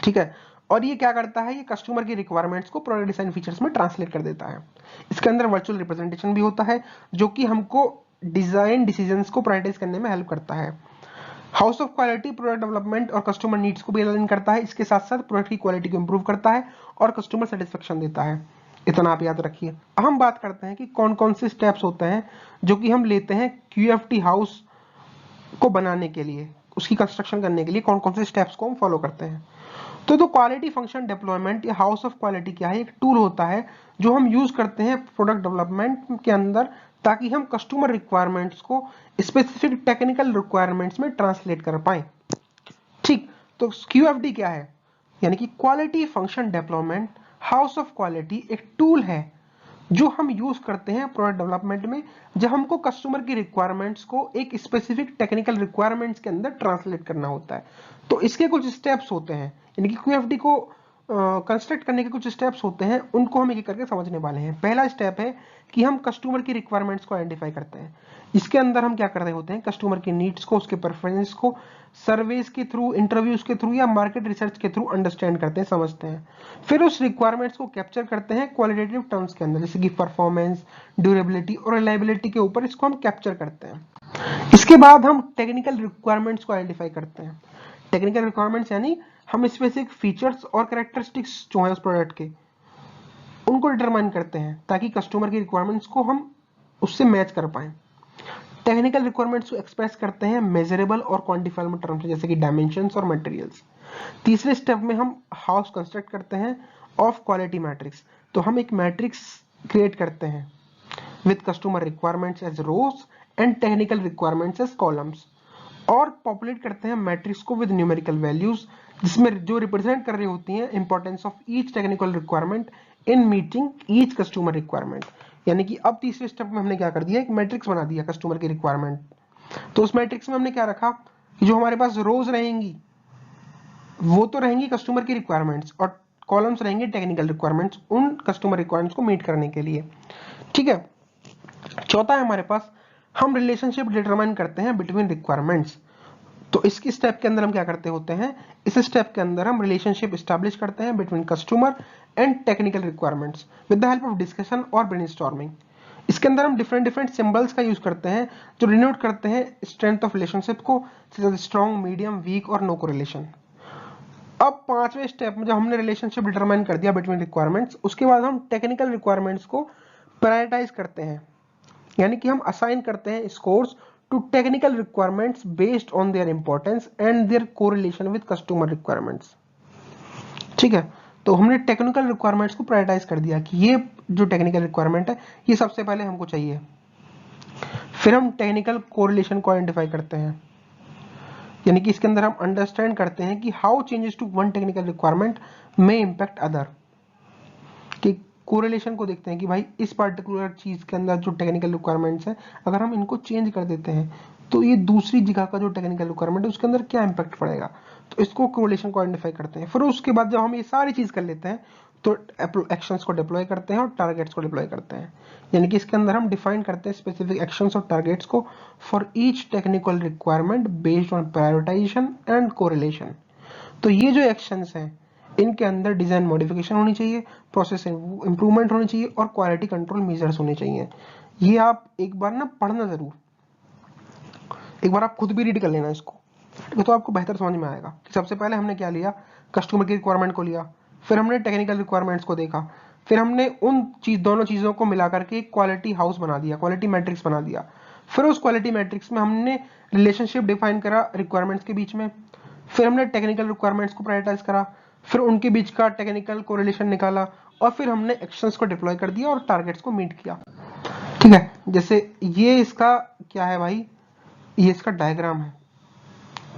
ठीक है। और ये क्या करता है? ये कस्टमर की रिक्वायरमेंट्स को प्रोडक्ट डिजाइन फीचर्स में ट्रांसलेट कर देता है। इसके अंदर वर्चुअल रिप्रेजेंटेशन भी होता है जो कि हमको डिजाइन डिसीजंस को प्रायोरिटाइज करने में हेल्प करता है। House of quality product development और कस्टमर नीड्स को भी अलाइन करता है, इसके साथ साथ प्रोडक्ट की क्वालिटी को इंप्रूव करता है और कस्टमर सेटिस्फेक्शन देता है। इतना आप याद रखिए। अब हम बात करते हैं कि कौन कौन से स्टेप्स होते हैं जो कि हम लेते हैं QFD हाउस को बनाने के लिए, उसकी कंस्ट्रक्शन करने के लिए कौन कौन से स्टेप्स को हम फॉलो करते हैं। तो क्वालिटी फंक्शन डेप्लॉयमेंट या हाउस ऑफ क्वालिटी क्या है? एक टूल होता है जो हम यूज करते हैं प्रोडक्ट डेवलपमेंट के अंदर, ताकि हम कस्टमर रिक्वायरमेंट्स को स्पेसिफिक टेक्निकल रिक्वायरमेंट्स में ट्रांसलेट कर पाए। ठीक, तो QFD क्या है? यानी कि quality function development house of quality एक टूल है जो हम यूज करते हैं प्रोडक्ट डेवलपमेंट में, जब हमको कस्टमर की रिक्वायरमेंट्स को एक स्पेसिफिक टेक्निकल रिक्वायरमेंट्स के अंदर ट्रांसलेट करना होता है। तो इसके कुछ स्टेप्स होते हैं, यानी कि QFD को कंस्ट्रक्ट करने के कुछ स्टेप्स होते हैं, उनको हम एक एक करके समझने वाले हैं। पहला स्टेप है कि हम कस्टमर की रिक्वायरमेंट्स को आइडेंटिफाई करते हैं। इसके अंदर हम क्या कर रहे होते हैं? कस्टमर की नीड्स को, उसके प्रेफरेंस को सर्वेस के थ्रू, इंटरव्यूज के थ्रू या मार्केट रिसर्च के थ्रू अंडरस्टैंड करते हैं, समझते हैं। फिर उस रिक्वायरमेंट्स को कैप्चर करते हैं क्वालिटेटिव टर्म्स के अंदर, जैसे कि परफॉर्मेंस, ड्यूरेबिलिटी और रिलायबिलिटी के ऊपर इसको हम कैप्चर करते हैं। इसके बाद हम टेक्निकल रिक्वायरमेंट्स को आइडेंटिफाई करते हैं। टेक्निकल रिक्वायरमेंट्स यानी हम स्पेसिफिक फीचर्स और कैरेक्टरिस्टिक्स जो है उस प्रोडक्ट के, उनको डिटरमाइन करते हैं ताकि कस्टमर की रिक्वायरमेंट्स को हम उससे मैच कर पाए। टेक्निकल रिक्वायरमेंट्स को एक्सप्रेस करते हैं मेजरेबल और क्वांटिफाइबल टर्म्स जैसे कि डायमेंशंस और मटेरियल्स। तीसरे स्टेप में हम हाउस कंस्ट्रक्ट करते हैं ऑफ क्वालिटी मैट्रिक्स। तो हम एक मैट्रिक्स क्रिएट करते हैं with customer requirements as rows and technical requirements as columns, और पॉपुलेट करते हैं मैट्रिक्स को विद न्यूमेरिकल वैल्यूज, जिसमें जो रिप्रेजेंट कर रही होती हैं importance of each technical requirement in meeting each customer requirement. यानी कि अब तीसरे स्टेप में हमने क्या कर दिया? एक मैट्रिक्स बना दिया कस्टमर की रिक्वायरमेंट। तो उस मैट्रिक्स में हमने क्या रखा? जो हमारे पास रोज रहेंगी वो तो रहेंगी कस्टमर की रिक्वायरमेंट्स, और कॉलम्स रहेंगे टेक्निकल रिक्वायरमेंट्स, उन कस्टमर रिक्वायरमेंट्स को मीट करने के लिए। ठीक है। चौथा है हमारे पास, हम रिलेशनशिप डिटरमाइन करते हैं बिटवीन रिक्वायरमेंट्स। तो इसकी स्टेप के अंदर हम क्या करते होते हैं? इस स्टेप के अंदर हम रिलेशनशिप एस्टैब्लिश करते हैं between customer and technical requirements with the help of discussion और ब्रेनस्टॉर्मिंग। इसके अंदर हम डिफरेंट डिफरेंट सिंबल्स का यूज करते हैं जो डिनोट करते हैं स्ट्रेंथ ऑफ रिलेशनशिप को, स्ट्रॉन्ग, मीडियम, वीक और नो कोरिलेशन। अब पांचवें स्टेप में जब हमने रिलेशनशिप डिटरमाइन कर दिया बिटवीन रिक्वायरमेंट्स, उसके बाद हम टेक्निकल रिक्वायरमेंट्स को प्रायोरिटाइज करते हैं, यानी कि हम असाइन करते हैं scores to technical requirements based on their importance and their correlation with customer requirements. ठीक है। तो हमने टेक्निकल रिक्वायरमेंट्स को प्रायोरिटाइज कर दिया कि ये जो टेक्निकल रिक्वायरमेंट है ये सबसे पहले हमको चाहिए। फिर हम टेक्निकल कोरिलेशन को आइडेंटिफाई करते हैं, यानी कि इसके अंदर हम अंडरस्टैंड करते हैं कि how changes to one technical requirement में इंपैक्ट अदर, कि कोरिलेशन को देखते हैं कि भाई इस पर्टिकुलर चीज के अंदर जो टेक्निकल रिक्वायरमेंट्स हैं, अगर हम इनको चेंज कर देते हैं तो ये दूसरी जगह का जो टेक्निकल रिक्वायरमेंट है उसके अंदर क्या इंपैक्ट पड़ेगा, तो इसको कोरिलेशन को आइडेंटिफाई करते हैं। फिर उसके बाद जब हम ये सारी चीज कर लेते हैं तो एक्शंस को डिप्लॉय करते हैं और टारगेट्स को डिप्लॉय करते हैं। यानी कि इसके अंदर हम डिफाइन करते हैं स्पेसिफिक एक्शंस और टारगेट्स को for each technical requirement based on prioritisation and correlation. तो ये जो एक्शंस हैं इनके अंदर डिजाइन मॉडिफिकेशन होनी चाहिए, प्रोसेस इंप्रूवमेंट होनी चाहिए और क्वालिटी कंट्रोल मेजर्स होने चाहिए। ये आप एक बार ना पढ़ना जरूर, एक बार आप खुद भी रीड कर लेना इसको, तो आपको बेहतर समझ में आएगा कि सबसे पहले हमने क्या लिया, कस्टमर की रिक्वायरमेंट को लिया, फिर हमने टेक्निकल रिक्वायरमेंट्स को देखा, फिर हमने उन दोनों चीजों को मिला करके एक क्वालिटी हाउस बना दिया, क्वालिटी मैट्रिक्स बना दिया। फिर उस क्वालिटी मैट्रिक्स में हमने रिलेशनशिप डिफाइन करा रिक्वायरमेंट्स के बीच में, फिर हमने टेक्निकल रिक्वायरमेंट्स को प्रायोरिटाइज करा, फिर उनके बीच का टेक्निकल कोरिलेशन निकाला और फिर हमने एक्शंस को डिप्लॉय कर दिया और टारगेट्स को मीट किया। ठीक है, जैसे ये इसका क्या है भाई, ये इसका डायग्राम है।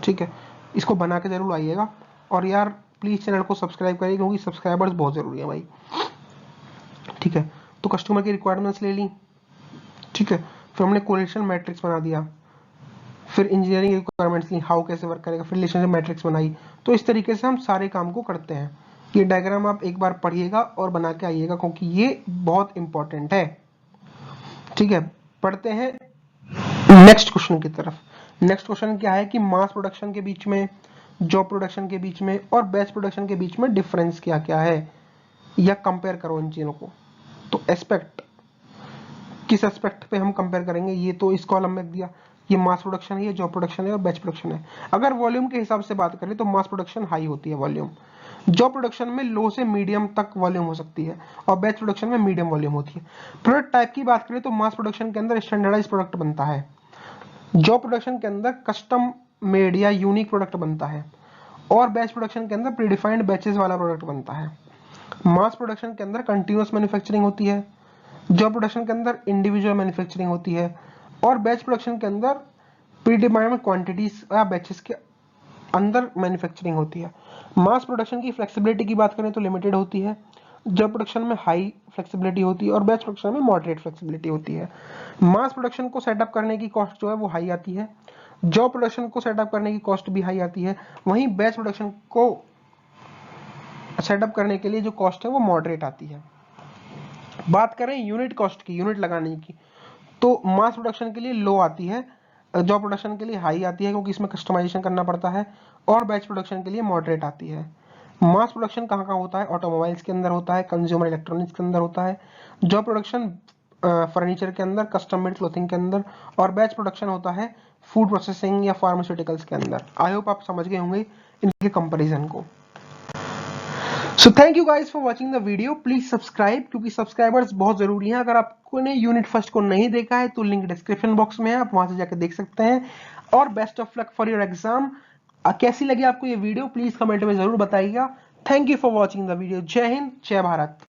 ठीक है, इसको बना के जरूर आइएगा और यार प्लीज चैनल को सब्सक्राइब करिए क्योंकि सब्सक्राइबर्स बहुत जरूरी है भाई। ठीक है, तो कस्टमर की रिक्वायरमेंट्स ले ली, ठीक है, फिर हमने कोरिलेशन मैट्रिक्स बना दिया, फिर इंजीनियरिंग रिक्वायरमेंट्स ली, हाउ कैसे वर्क करेगा, फिर रिलेशनशिप मैट्रिक्स बनाई। तो इस तरीके से हम सारे काम को करते हैं। ये डायग्राम आप एक बार पढ़िएगा और बना के आइएगा क्योंकि ये बहुत इंपॉर्टेंट है। ठीक है, पढ़ते हैं नेक्स्ट क्वेश्चन की तरफ। नेक्स्ट क्वेश्चन क्या है कि मास प्रोडक्शन के बीच में, जॉब प्रोडक्शन के बीच में और बैच प्रोडक्शन के बीच में डिफरेंस क्या क्या है, या कंपेयर करो इन चीजों को। तो एस्पेक्ट, किस एस्पेक्ट पे हम कंपेयर करेंगे, ये तो इस कॉलम में दिया, ये मास प्रोडक्शन है, ये जॉब प्रोडक्शन है और बैच प्रोडक्शन है। अगर वॉल्यूम के हिसाब से बात करें तो मास प्रोडक्शन हाई होती है वॉल्यूम, जॉब प्रोडक्शन में लो से मीडियम तक वॉल्यूम हो सकती है और बैच प्रोडक्शन में मीडियम वॉल्यूम होती है। प्रोडक्ट टाइप की बात करें तो मास प्रोडक्शन के अंदर स्टैंडर्डाइज प्रोडक्ट बनता है, जॉब प्रोडक्शन के अंदर कस्टम मेड या यूनिक प्रोडक्ट बनता है और बैच प्रोडक्शन के अंदर प्रीडिफाइंड बैचेस वाला प्रोडक्ट बनता है। मास प्रोडक्शन के अंदर कंटिन्यूअस मैन्युफैक्चरिंग होती है, जॉब प्रोडक्शन के अंदर इंडिविजुअल मैन्युफैक्चरिंग होती है और बैच प्रोडक्शन के अंदर प्रीडिफाइंड क्वांटिटीज या बैचेस के अंदर मैन्युफैक्चरिंग होती है। मास प्रोडक्शन की फ्लेक्सिबिलिटी की बात करें तो लिमिटेड होती है, जॉब प्रोडक्शन में हाई फ्लेक्सिबिलिटी होती है और बैच प्रोडक्शन में मॉडरेट फ्लेक्सिबिलिटी होती है। मास प्रोडक्शन को सेटअप करने की कॉस्ट जो है वो हाई आती है, जॉब प्रोडक्शन को सेटअप करने की कॉस्ट भी हाई आती है, वहीं बैच प्रोडक्शन को सेटअप करने के लिए जो कॉस्ट है वो मॉडरेट आती है। बात करें यूनिट कॉस्ट की, यूनिट लगाने की, तो मास प्रोडक्शन के लिए लो आती है, जॉब प्रोडक्शन के लिए हाई आती है क्योंकि इसमें कस्टमाइजेशन करना पड़ता है और बैच प्रोडक्शन के लिए मॉडरेट आती है। मास प्रोडक्शन कहाँ कहाँ होता है, ऑटोमोबाइल्स के अंदर होता है, कंज्यूमर इलेक्ट्रॉनिक्स के अंदर होता है, जॉब प्रोडक्शन फर्नीचर के अंदर, कस्टम मेड क्लोथिंग के अंदर और बैच प्रोडक्शन होता है फूड प्रोसेसिंग या फार्मास्यूटिकल्स के अंदर। आई होप आप समझ गए होंगे इनके कंपैरिजन को। So thank you guys for watching the video, please subscribe क्योंकि सब्सक्राइबर्स बहुत जरूरी हैं। अगर आपने यूनिट फर्स्ट को नहीं देखा है तो लिंक डिस्क्रिप्शन बॉक्स में है, आप वहां से जाकर देख सकते हैं। और best of luck for your exam. कैसी लगी आपको ये वीडियो प्लीज कमेंट में जरूर बताइएगा। Thank you for watching the video. जय हिंद, जय भारत।